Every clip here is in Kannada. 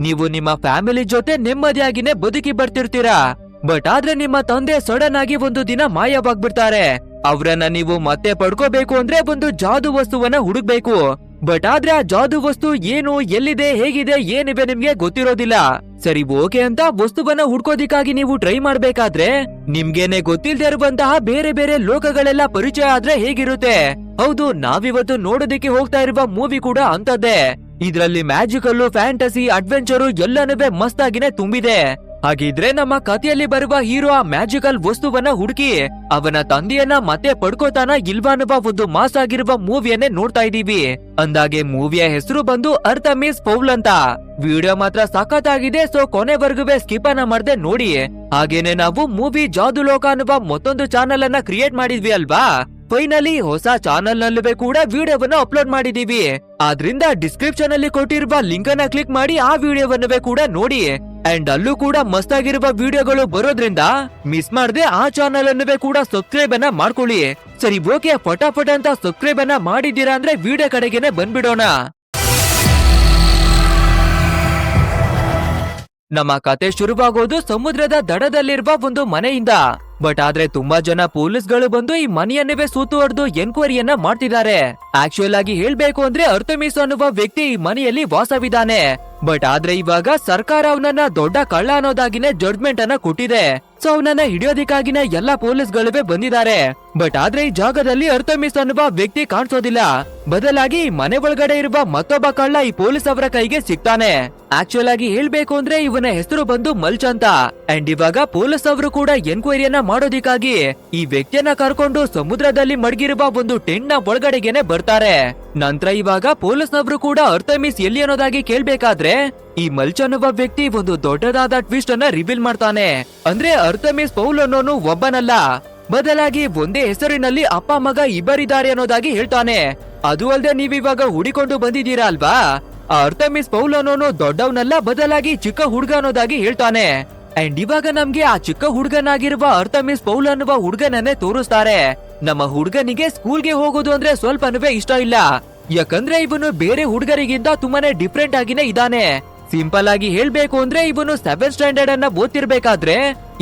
ನೀವು ನಿಮ್ಮ ಫ್ಯಾಮಿಲಿ ಜೊತೆ ನೆಮ್ಮದಿಯಾಗಿನೇ ಬದುಕಿ ಬರ್ತಿರ್ತೀರಾ. ಬಟ್ ಆದ್ರೆ ನಿಮ್ಮ ತಂದೆ ಸಡನ್ ಆಗಿ ಒಂದು ದಿನ ಮಾಯವಾಗ್ಬಿಡ್ತಾರೆ. ಅವ್ರನ್ನ ನೀವು ಮತ್ತೆ ಪಡ್ಕೋಬೇಕು ಅಂದ್ರೆ ಒಂದು ಜಾದು ವಸ್ತುವನ್ನ ಹುಡುಕ್ಬೇಕು. ಬಟ್ ಆದ್ರೆ ಆ ಜಾದು ವಸ್ತು ಏನು, ಎಲ್ಲಿದೆ, ಹೇಗಿದೆ, ಏನಿವೆ ನಿಮ್ಗೆ ಗೊತ್ತಿರೋದಿಲ್ಲ. ಸರಿ ಓಕೆ ಅಂತ ವಸ್ತುವನ್ನ ಹುಡ್ಕೋದಿಕ್ಕಾಗಿ ನೀವು ಟ್ರೈ ಮಾಡ್ಬೇಕಾದ್ರೆ ನಿಮ್ಗೇನೆ ಗೊತ್ತಿಲ್ದೇ ಇರುವಂತಹ ಬೇರೆ ಬೇರೆ ಲೋಕಗಳೆಲ್ಲ ಪರಿಚಯ ಆದ್ರೆ ಹೇಗಿರುತ್ತೆ? ಹೌದು, ನಾವಿವತ್ತು ನೋಡೋದಿಕ್ಕೆ ಹೋಗ್ತಾ ಇರುವ ಮೂವಿ ಕೂಡ ಅಂತದ್ದೇ. ಇದ್ರಲ್ಲಿ ಮ್ಯಾಜಿಕಲ್ಲು, ಫ್ಯಾಂಟಸಿ, ಅಡ್ವೆಂಚರು ಎಲ್ಲನೂ ಮಸ್ತಾಗಿನೇ ತುಂಬಿದೆ. ಹಾಗಿದ್ರೆ ನಮ್ಮ ಕಥೆಯಲ್ಲಿ ಬರುವ ಹೀರೋ ಆ ಮ್ಯಾಜಿಕಲ್ ವಸ್ತುವನ್ನ ಹುಡುಕಿ ಅವನ ತಂದೆಯನ್ನ ಮತ್ತೆ ಪಡ್ಕೋತಾನ ಇಲ್ವಾ ಅನ್ನುವ ಒಂದು ಮಾಸ್ ಆಗಿರುವ ಮೂವಿಯನ್ನೇ ನೋಡ್ತಾ ಇದೀವಿ. ಅಂದಾಗೆ ಮೂವಿಯ ಹೆಸರು ಬಂದು ಅರ್ಥಮಿಸ್ ಫೌಲ್ ಅಂತ. ವಿಡಿಯೋ ಮಾತ್ರ ಸಖತ್ತಾಗಿದೆ, ಸೊ ಕೊನೆವರೆಗೂ ಸ್ಕಿಪ್ ಅನ್ನ ಮಾಡದೆ ನೋಡಿ. ಹಾಗೇನೆ ನಾವು ಮೂವಿ ಜಾದು ಲೋಕ ಅನ್ನುವ ಮತ್ತೊಂದು ಚಾನೆಲ್ ಅನ್ನ ಕ್ರಿಯೇಟ್ ಮಾಡಿದ್ವಿ ಅಲ್ವಾ. ಫೈನಲಿ ಹೊಸ ಚಾನೆಲ್ ನಲ್ಲೂ ಕೂಡ ವಿಡಿಯೋವನ್ನ ಅಪ್ಲೋಡ್ ಮಾಡಿದೀವಿ. ಆದ್ರಿಂದ ಡಿಸ್ಕ್ರಿಪ್ಷನ್ ಅಲ್ಲಿ ಕೊಟ್ಟಿರುವ ಲಿಂಕ್ ಅನ್ನ ಕ್ಲಿಕ್ ಮಾಡಿ ಆ ವಿಡಿಯೋವನ್ನೂ ಕೂಡ ನೋಡಿ. ಅಂಡ್ ಅಲ್ಲೂ ಕೂಡ ಮಸ್ತಾಗಿರುವ ವಿಡಿಯೋಗಳು ಬರೋದ್ರಿಂದ ಮಿಸ್ ಮಾಡದೆ ಆ ಚಾನೆಲ್ ಅನ್ನೂ ಕೂಡ ಸಬ್ಸ್ಕ್ರೈಬ್ ಅನ್ನ ಮಾಡ್ಕೊಳ್ಳಿ. ಸರಿ ಓಕೆ, ಫಟಾಫಟ್ ಅಂತ ಸಬ್ಸ್ಕ್ರೈಬ್ ಅನ್ನ ಮಾಡಿದ್ದೀರಾ ಅಂದ್ರೆ ವಿಡಿಯೋ ಕಡೆಗೆನೆ ಬಂದ್ಬಿಡೋಣ. ನಮ್ಮ ಕತೆ ಶುರುವಾಗೋದು ಸಮುದ್ರದ ದಡದಲ್ಲಿರುವ ಒಂದು ಮನೆಯಿಂದ. ಬಟ್ ಆದ್ರೆ ತುಂಬಾ ಜನ ಪೊಲೀಸ್ಗಳು ಬಂದು ಈ ಮನೆಯನ್ನೇ ಸುತ್ತುವರೆದು ಎನ್ಕ್ವೈರಿಯನ್ನ ಮಾಡ್ತಿದ್ದಾರೆ. ಆಕ್ಚುಯಲ್ ಆಗಿ ಹೇಳ್ಬೇಕು ಅಂದ್ರೆ ಅರ್ಥಮಿಸ್ ಅನ್ನುವ ವ್ಯಕ್ತಿ ಈ ಮನೆಯಲ್ಲಿ ವಾಸವಿದ್ದಾನೆ. ಬಟ್ ಆದ್ರೆ ಇವಾಗ ಸರ್ಕಾರ ಅವನನ್ನ ದೊಡ್ಡ ಕಳ್ಳ ಅನ್ನೋದಾಗಿನೇ ಜಡ್ಜ್ಮೆಂಟ್ ಅನ್ನ ಕೊಟ್ಟಿದೆ. ಸೊ ಅವನನ್ನ ಹಿಡಿಯೋದಿಕ್ಕಾಗಿನೇ ಎಲ್ಲಾ ಪೊಲೀಸ್ಗಳು ಬಂದಿದ್ದಾರೆ. ಬಟ್ ಆದ್ರೆ ಈ ಜಾಗದಲ್ಲಿ ಅರ್ಥಮಿಸ್ ಅನ್ನುವ ವ್ಯಕ್ತಿ ಕಾಣಿಸೋದಿಲ್ಲ. ಬದಲಾಗಿ ಮನೆ ಒಳಗಡೆ ಇರುವ ಮತ್ತೊಬ್ಬ ಕಳ್ಳ ಈ ಪೊಲೀಸ್ ಅವರ ಕೈಗೆ ಸಿಗ್ತಾನೆ. ಆಕ್ಚುಯಲ್ ಆಗಿ ಹೇಳ್ಬೇಕು ಅಂದ್ರೆ ಇವನ ಹೆಸರು ಬಂದು ಮಲ್ಚ್ ಅಂತ. ಅಂಡ್ ಇವಾಗ ಪೊಲೀಸ್ ಅವರು ಕೂಡ ಎನ್ಕ್ವೈರಿಯನ್ನ ಮಾಡೋದಿಕ್ಕಾಗಿ ಈ ವ್ಯಕ್ತಿಯನ್ನ ಕರ್ಕೊಂಡು ಸಮುದ್ರದಲ್ಲಿ ಮಡಗಿರುವ ಒಂದು ಟೆಂಟ್ ನ ಒಳಗಡೆಗೆನೆ ಬರ್ತಾರೆ. ನಂತರ ಇವಾಗ ಪೊಲೀಸ್ನವರು ಕೂಡ ಅರ್ಥಮಿಸ್ ಎಲ್ಲಿ ಅನ್ನೋದಾಗಿ ಕೇಳ್ಬೇಕಾದ್ರೆ ಈ ಮಲ್ಚ್ ಅನ್ನುವ ವ್ಯಕ್ತಿ ಒಂದು ದೊಡ್ಡದಾದ ಟ್ವಿಸ್ಟ್ ಅನ್ನ ರಿವೀಲ್ ಮಾಡ್ತಾನೆ. ಅಂದ್ರೆ ಅರ್ಥಮಿಸ್ ಫೌಲ್ ಅನ್ನೋನು ಒಬ್ಬನಲ್ಲ, ಬದಲಾಗಿ ಒಂದೇ ಹೆಸರಿನಲ್ಲಿ ಅಪ್ಪ ಮಗ ಇಬ್ಬರಿದ್ದಾರೆ ಅನ್ನೋದಾಗಿ ಹೇಳ್ತಾನೆ. ಅದು ಅಲ್ಲದೆ ನೀವಿವಾಗ ಹುಡಿಕೊಂಡು ಬಂದಿದ್ದೀರಾ ಅಲ್ವಾ, ಆ ಅರ್ಥಮಿಸ್ ಫೌಲ್ ಅನ್ನೋನು ದೊಡ್ಡವನಲ್ಲ, ಬದಲಾಗಿ ಚಿಕ್ಕ ಹುಡುಗ ಅನ್ನೋದಾಗಿ ಹೇಳ್ತಾನೆ. ಅಂಡ್ ಇವಾಗ ನಮ್ಗೆ ಆ ಚಿಕ್ಕ ಹುಡುಗನಾಗಿರುವ ಅರ್ಥಮಿಸ್ ಫೌಲ್ ಅನ್ನುವ ಹುಡುಗನನ್ನೇ ತೋರಿಸ್ತಾರೆ. ನಮ್ಮ ಹುಡುಗನಿಗೆ ಸ್ಕೂಲ್ಗೆ ಹೋಗೋದು ಅಂದ್ರೆ ಸ್ವಲ್ಪನೂ ಇಷ್ಟ ಇಲ್ಲ. ಯಾಕಂದ್ರೆ ಇವನು ಬೇರೆ ಹುಡುಗರಿಗಿಂತ ತುಂಬಾನೇ ಡಿಫ್ರೆಂಟ್ ಆಗಿನೇ ಇದ್ದಾನೆ. ಸಿಂಪಲ್ ಆಗಿ ಹೇಳ್ಬೇಕು ಅಂದ್ರೆ ಇವನು 7th ಸ್ಟ್ಯಾಂಡರ್ಡ್ ಅನ್ನ ಓದ್ತಿರ್ಬೇಕಾದ್ರೆ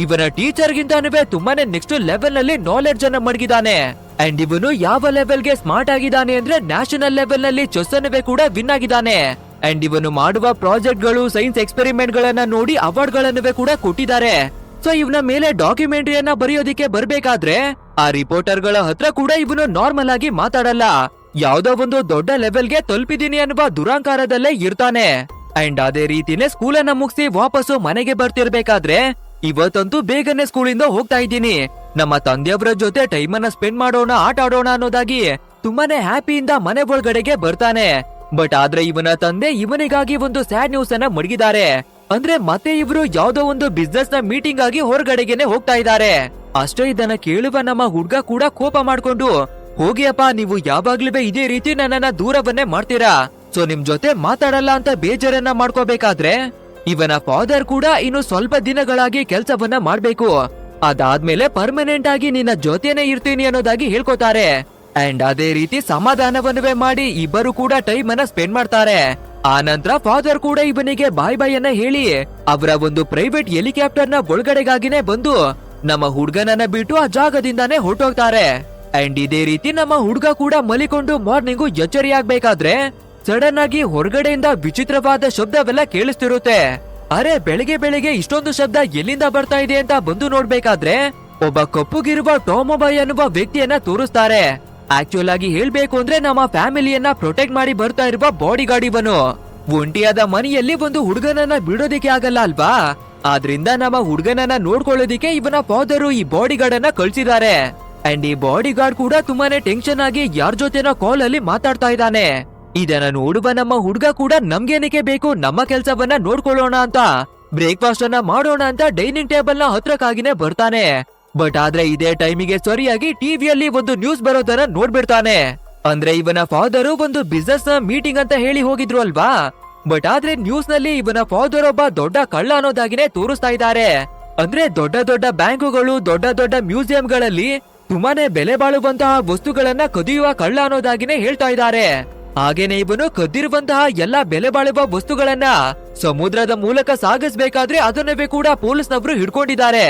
ಇವನ ಟೀಚರ್ ಗಿಂತಾನುವೆ ತುಂಬಾನೇ ನೆಕ್ಸ್ಟ್ ಲೆವೆಲ್ ನಲ್ಲಿ ನಾಲೆಡ್ಜ್ ಅನ್ನ ಮಡಗಿದ್ದಾನೆ. ಅಂಡ್ ಇವನು ಯಾವ ಲೆವೆಲ್ ಗೆ ಸ್ಮಾರ್ಟ್ ಆಗಿದ್ದಾನೆ ಅಂದ್ರೆ ನ್ಯಾಷನಲ್ ಲೆವೆಲ್ ನಲ್ಲಿ ಚೆಸ್ ಅನ್ನುವೆ ಕೂಡ ವಿನ್ ಆಗಿದ್ದಾನೆ. ಅಂಡ್ ಇವನು ಮಾಡುವ ಪ್ರಾಜೆಕ್ಟ್ ಗಳು, ಸೈನ್ಸ್ ಎಕ್ಸ್ಪೆರಿಮೆಂಟ್ ಗಳನ್ನ ನೋಡಿ ಅವಾರ್ಡ್ ಗಳನ್ನುವೆ ಕೂಡ ಕೊಟ್ಟಿದ್ದಾರೆ. ಸೊ ಇವನ ಮೇಲೆ ಡಾಕ್ಯುಮೆಂಟರಿಯನ್ನ ಬರೆಯೋದಿಕ್ಕೆ ಬರ್ಬೇಕಾದ್ರೆ ಆ ರಿಪೋರ್ಟರ್ ಗಳ ಹತ್ರ ಕೂಡ ಇವನು ನಾರ್ಮಲ್ ಆಗಿ ಮಾತಾಡಲ್ಲ. ಯಾವ್ದೋ ಒಂದು ದೊಡ್ಡ ಲೆವೆಲ್ಗೆ ತಲುಪಿದೀನಿ ಅನ್ನುವ ದುರಾಂಕಾರದಲ್ಲೇ ಇರ್ತಾನೆ. ಅಂಡ್ ಅದೇ ರೀತಿನೇ ಸ್ಕೂಲನ್ನ ಮುಗಿಸಿ ವಾಪಸ್ಸು ಮನೆಗೆ ಬರ್ತಿರ್ಬೇಕಾದ್ರೆ ಇವತ್ತಂತೂ ಬೇಗನೆ ಸ್ಕೂಲಿಂದ ಹೋಗ್ತಾ ಇದ್ದೀನಿ, ನಮ್ಮ ತಂದೆಯವರ ಜೊತೆ ಟೈಮ್ ಅನ್ನ ಸ್ಪೆಂಡ್ ಮಾಡೋಣ, ಆಟ ಆಡೋಣ ಅನ್ನೋದಾಗಿ ತುಂಬಾನೇ ಹ್ಯಾಪಿಯಿಂದ ಮನೆ ಒಳಗಡೆಗೆ ಬರ್ತಾನೆ. ಬಟ್ ಆದ್ರೆ ಇವನ ತಂದೆ ಇವನಿಗಾಗಿ ಒಂದು ಸ್ಯಾಡ್ ನ್ಯೂಸ್ ಅನ್ನ ಮಡಗಿದ್ದಾರೆ. ಅಂದ್ರೆ ಮತ್ತೆ ಇವರು ಯಾವ್ದೋ ಒಂದು ಬಿಸ್ನೆಸ್ ನ ಮೀಟಿಂಗ್ ಆಗಿ ಹೊರಗಡೆಗೆನೆ ಹೋಗ್ತಾ ಇದ್ದಾರೆ. ಅಷ್ಟೇ ಇದನ್ನ ಕೇಳುವ ನಮ್ಮ ಹುಡ್ಗ ಕೂಡ ಕೋಪ ಮಾಡ್ಕೊಂಡು, ಹೋಗಿ ಅಪ್ಪ, ನೀವು ಯಾವಾಗ್ಲೂ ಇದೇ ರೀತಿ ನನ್ನನ್ನ ದೂರವನ್ನೇ ಮಾಡ್ತೀರಾ, ಸೊ ನಿಮ್ ಜೊತೆ ಮಾತಾಡಲ್ಲ ಅಂತ ಬೇಜಾರನ್ನ ಮಾಡ್ಕೋಬೇಕಾದ್ರೆ ಇವನ ಫಾದರ್ ಕೂಡ ಇನ್ನು ಸ್ವಲ್ಪ ದಿನಗಳಾಗಿ ಕೆಲ್ಸವನ್ನ ಮಾಡ್ಬೇಕು, ಅದಾದ್ಮೇಲೆ ಪರ್ಮನೆಂಟ್ ಆಗಿ ನಿನ್ನ ಜೊತೆನೆ ಇರ್ತೀನಿ ಅನ್ನೋದಾಗಿ ಹೇಳ್ಕೊತಾರೆ. ಅಂಡ್ ಅದೇ ರೀತಿ ಸಮಾಧಾನವನ್ನುವೆ ಮಾಡಿ ಇಬ್ಬರು ಕೂಡ ಟೈಮ್ ಅನ್ನ ಸ್ಪೆಂಡ್ ಮಾಡ್ತಾರೆ. ಆ ನಂತರ ಫಾದರ್ ಕೂಡ ಇವನಿಗೆ ಬಾಯ್ ಬಾಯ್ ಅನ್ನ ಹೇಳಿ ಅವರ ಒಂದು ಪ್ರೈವೇಟ್ ಹೆಲಿಕಾಪ್ಟರ್ ನ ಒಳಗಡೆಗಾಗಿನೇ ಬಂದು ನಮ್ಮ ಹುಡ್ಗನನ್ನ ಬಿಟ್ಟು ಆ ಜಾಗದಿಂದಾನೇ ಹೊರಟೋಗ್ತಾರೆ. ಅಂಡ್ ಇದೇ ರೀತಿ ನಮ್ಮ ಹುಡ್ಗ ಕೂಡ ಮಲಿಕೊಂಡು ಮಾರ್ನಿಂಗು ಎಚ್ಚರಿಯಾಗ್ಬೇಕಾದ್ರೆ ಸಡನ್ ಆಗಿ ಹೊರಗಡೆಯಿಂದ ವಿಚಿತ್ರವಾದ ಶಬ್ದವೆಲ್ಲ ಕೇಳಿಸ್ತಿರುತ್ತೆ. ಅರೆ, ಬೆಳಿಗ್ಗೆ ಬೆಳಿಗ್ಗೆ ಇಷ್ಟೊಂದು ಶಬ್ದ ಎಲ್ಲಿಂದ ಬರ್ತಾ ಇದೆ ಅಂತ ಬಂದು ನೋಡ್ಬೇಕಾದ್ರೆ ಒಬ್ಬ ಕಪ್ಪುಗಿರುವ ಟೋಮೋಬಾಯ್ ಅನ್ನುವ ವ್ಯಕ್ತಿಯನ್ನ ತೋರಿಸ್ತಾರೆ. ಆಕ್ಚುಯಲ್ ಆಗಿ ಹೇಳ್ಬೇಕು ಅಂದ್ರೆ ನಮ್ಮ ಫ್ಯಾಮಿಲಿಯನ್ನ ಪ್ರೊಟೆಕ್ಟ್ ಮಾಡಿ ಬರ್ತಾ ಇರುವ ಬಾಡಿ ಗಾರ್ಡ್ ಇವನು. ಒಂಟಿಯಾದ ಮನೆಯಲ್ಲಿ ಒಂದು ಹುಡುಗನನ್ನ ಬಿಡೋದಿಕ್ಕೆ ಆಗಲ್ಲ ಅಲ್ವಾ, ಆದ್ರಿಂದ ನಮ್ಮ ಹುಡುಗನನ್ನ ನೋಡ್ಕೊಳ್ಳೋದಿಕ್ಕೆ ಇವನ ಫಾದರು ಈ ಬಾಡಿ ಗಾರ್ಡ್ ಅನ್ನ ಕಳ್ಸಿದ್ದಾರೆ. ಅಂಡ್ ಈ ಬಾಡಿ ಗಾರ್ಡ್ ಕೂಡ ತುಂಬಾನೇ ಟೆನ್ಷನ್ ಆಗಿ ಯಾರ ಜೊತೆನೋ ಕಾಲ್ ಅಲ್ಲಿ ಮಾತಾಡ್ತಾ ಇದ್ದಾನೆ. ಇದನ್ನ ನೋಡುವ ನಮ್ಮ ಹುಡುಗ ಕೂಡ ನಮ್ಗೇನಕ್ಕೆ ಬೇಕು, ನಮ್ಮ ಕೆಲ್ಸವನ್ನ ನೋಡ್ಕೊಳ್ಳೋಣ ಅಂತ ಬ್ರೇಕ್ಫಾಸ್ಟ್ ಅನ್ನ ಮಾಡೋಣ ಅಂತ ಡೈನಿಂಗ್ ಟೇಬಲ್ ನ ಹತ್ರಕ್ಕಾಗಿನೇ ಬರ್ತಾನೆ. ಬಟ್ ಆದ್ರೆ ಇದೇ ಟೈಮಿಗೆ ಸರಿಯಾಗಿ ಟಿವಿಯಲ್ಲಿ ಒಂದು ನ್ಯೂಸ್ ಬರೋದನ್ನ ನೋಡ್ಬಿಡ್ತಾನೆ. ಅಂದ್ರೆ ಇವನ ಫಾದರು ಒಂದು ಬಿಸ್ನೆಸ್ ನ ಮೀಟಿಂಗ್ ಅಂತ ಹೇಳಿ ಹೋಗಿದ್ರು ಅಲ್ವಾ, ಬಟ್ ಆದ್ರೆ ನ್ಯೂಸ್ ನಲ್ಲಿ ಇವನ ಫಾದರ್ ಒಬ್ಬ ದೊಡ್ಡ ಕಳ್ಳ ಅನ್ನೋದಾಗಿನೇ ತೋರಿಸ್ತಾ ಇದ್ದಾರೆ. ಅಂದ್ರೆ ದೊಡ್ಡ ದೊಡ್ಡ ಬ್ಯಾಂಕುಗಳು, ದೊಡ್ಡ ದೊಡ್ಡ ಮ್ಯೂಸಿಯಂಗಳಲ್ಲಿ ತುಂಬಾನೇ ಬೆಲೆ ಬಾಳುವಂತಹ ವಸ್ತುಗಳನ್ನ ಕದಿಯುವ ಕಳ್ಳ ಅನ್ನೋದಾಗಿನೇ ಹೇಳ್ತಾ ಇದ್ದಾರೆ. ಹಾಗೇನೆ ಇವನು ಕದ್ದಿರುವಂತಹ ಎಲ್ಲಾ ಬೆಲೆ ಬಾಳುವ ವಸ್ತುಗಳನ್ನ ಸಮುದ್ರದ ಮೂಲಕ ಸಾಗಿಸ್ಬೇಕಾದ್ರೆ ಅದನ್ನವೇ ಕೂಡ ಪೊಲೀಸ್ನವರು ಹಿಡ್ಕೊಂಡಿದ್ದಾರೆ.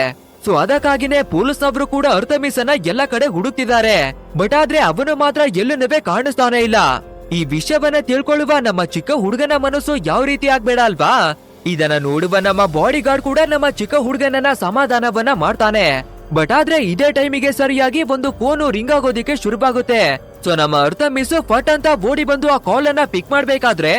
ಸೊ ಅದಕ್ಕಾಗಿನೇ ಪೊಲೀಸ್ನವರು ಕೂಡ ಅರ್ತಮಿಸನ ಎಲ್ಲ ಕಡೆ ಹುಡುಕ್ತಿದ್ದಾರೆ. ಬಟ್ ಆದ್ರೆ ಅವನು ಮಾತ್ರ ಎಲ್ಲೂ ಕಾಣಿಸ್ತಾನೆ ಇಲ್ಲ. ಈ ವಿಷಯವನ್ನ ತಿಳ್ಕೊಳ್ಳುವ ನಮ್ಮ ಚಿಕ್ಕ ಹುಡುಗನ ಮನಸ್ಸು ಯಾವ ರೀತಿ ಆಗ್ಬೇಡ ಅಲ್ವಾ? ಇದನ್ನ ನೋಡುವ ನಮ್ಮ ಬಾಡಿ ಗಾರ್ಡ್ ಕೂಡ ನಮ್ಮ ಚಿಕ್ಕ ಹುಡುಗನನ್ನ ಸಮಾಧಾನವನ್ನ ಮಾಡ್ತಾನೆ. ಬಟ್ ಆದ್ರೆ ಇದೇ ಟೈಮಿಗೆ ಸರಿಯಾಗಿ ಒಂದು ಫೋನು ರಿಂಗ್ ಆಗೋದಿಕ್ಕೆ ಶುರುವಾಗುತ್ತೆ. ಸೊ ನಮ್ಮ ಅರ್ಥ ಮಿಸ್ ಫಟ್ ಅಂತ ಓಡಿ ಬಂದು ಆ ಕಾಲ್ ಅನ್ನ ಪಿಕ್ ಮಾಡ್ಬೇಕಾದ್ರೆ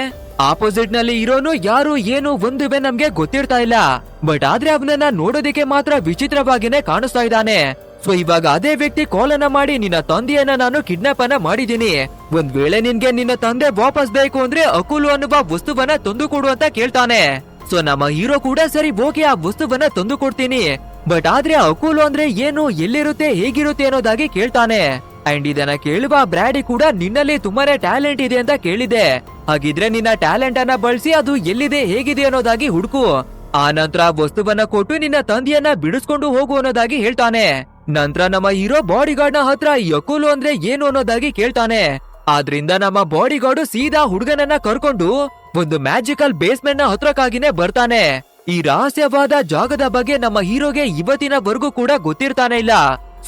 ಆಪೋಸಿಟ್ ನಲ್ಲಿ ಇರೋನು ಯಾರು ಏನು ಒಂದುವೆ ನಮ್ಗೆ ಗೊತ್ತಿರ್ತಾ ಇಲ್ಲ. ಬಟ್ ಆದ್ರೆ ಅವನನ್ನ ನೋಡೋದಿಕ್ಕೆ ಮಾತ್ರ ವಿಚಿತ್ರವಾಗಿನೇ ಕಾಣಿಸ್ತಾ ಇದ್ದಾನೆ. ಸೊ ಇವಾಗ ಅದೇ ವ್ಯಕ್ತಿ ಕಾಲ್ ಅನ್ನ ಮಾಡಿ ನಿನ್ನ ತಂದೆಯನ್ನ ನಾನು ಕಿಡ್ನಾಪ್ ಅನ್ನ ಮಾಡಿದೀನಿ. ಒಂದ್ ವೇಳೆ ನಿನ್ಗೆ ನಿನ್ನ ತಂದೆ ವಾಪಸ್ ಬೇಕು ಅಂದ್ರೆ ಅಕುಲು ಅನ್ನುವ ವಸ್ತುವನ್ನ ತಂದು ಕೊಡು ಅಂತ ಕೇಳ್ತಾನೆ. ಸೊ ನಮ್ಮ ಹೀರೋ ಕೂಡ ಸರಿ ಓಕೆ ಆ ವಸ್ತುವನ್ನ ತಂದು ಕೊಡ್ತೀನಿ. ಬಟ್ ಆದ್ರೆ ಅಕುಲು ಅಂದ್ರೆ ಏನು, ಎಲ್ಲಿರುತ್ತೆ, ಹೇಗಿರುತ್ತೆ ಅನ್ನೋದಾಗಿ ಕೇಳ್ತಾನೆ. ಅಂಡ್ ಇದನ್ನ ಕೇಳುವ ಬ್ರ್ಯಾಡಿ ಕೂಡ ನಿನ್ನಲ್ಲಿ ತುಂಬಾನೇ ಟ್ಯಾಲೆಂಟ್ ಇದೆ ಅಂತ ಕೇಳಿದೆ. ಹಾಗಿದ್ರೆ ನಿನ್ನ ಟ್ಯಾಲೆಂಟ್ ಅನ್ನ ಬಳಸಿ ಅದು ಎಲ್ಲಿದೆ ಹೇಗಿದೆ ಅನ್ನೋದಾಗಿ ಹುಡುಕು. ಆ ನಂತರ ವಸ್ತುವನ್ನ ಕೊಟ್ಟು ನಿನ್ನ ತಂದೆಯನ್ನ ಬಿಡಿಸ್ಕೊಂಡು ಹೋಗು ಅನ್ನೋದಾಗಿ ಹೇಳ್ತಾನೆ. ನಂತರ ನಮ್ಮ ಹೀರೋ ಬಾಡಿ ಗಾರ್ಡ್ ನ ಹತ್ರ ಈ ಅಕುಲು ಅಂದ್ರೆ ಏನು ಅನ್ನೋದಾಗಿ ಕೇಳ್ತಾನೆ. ಆದ್ರಿಂದ ನಮ್ಮ ಬಾಡಿ ಗಾರ್ಡ್ ಸೀದಾ ಹುಡುಗನನ್ನ ಕರ್ಕೊಂಡು ಒಂದು ಮ್ಯಾಜಿಕಲ್ ಬೇಸ್ಮೆಂಟ್ ನ ಹತ್ರಕ್ಕಾಗಿನೇ ಬರ್ತಾನೆ. ಈ ರಹಸ್ಯವಾದ ಜಾಗದ ಬಗ್ಗೆ ನಮ್ಮ ಹೀರೋಗೆ ಇವತ್ತಿನವರೆಗೂ ಕೂಡ ಗೊತ್ತಿರ್ತಾನೆ ಇಲ್ಲ.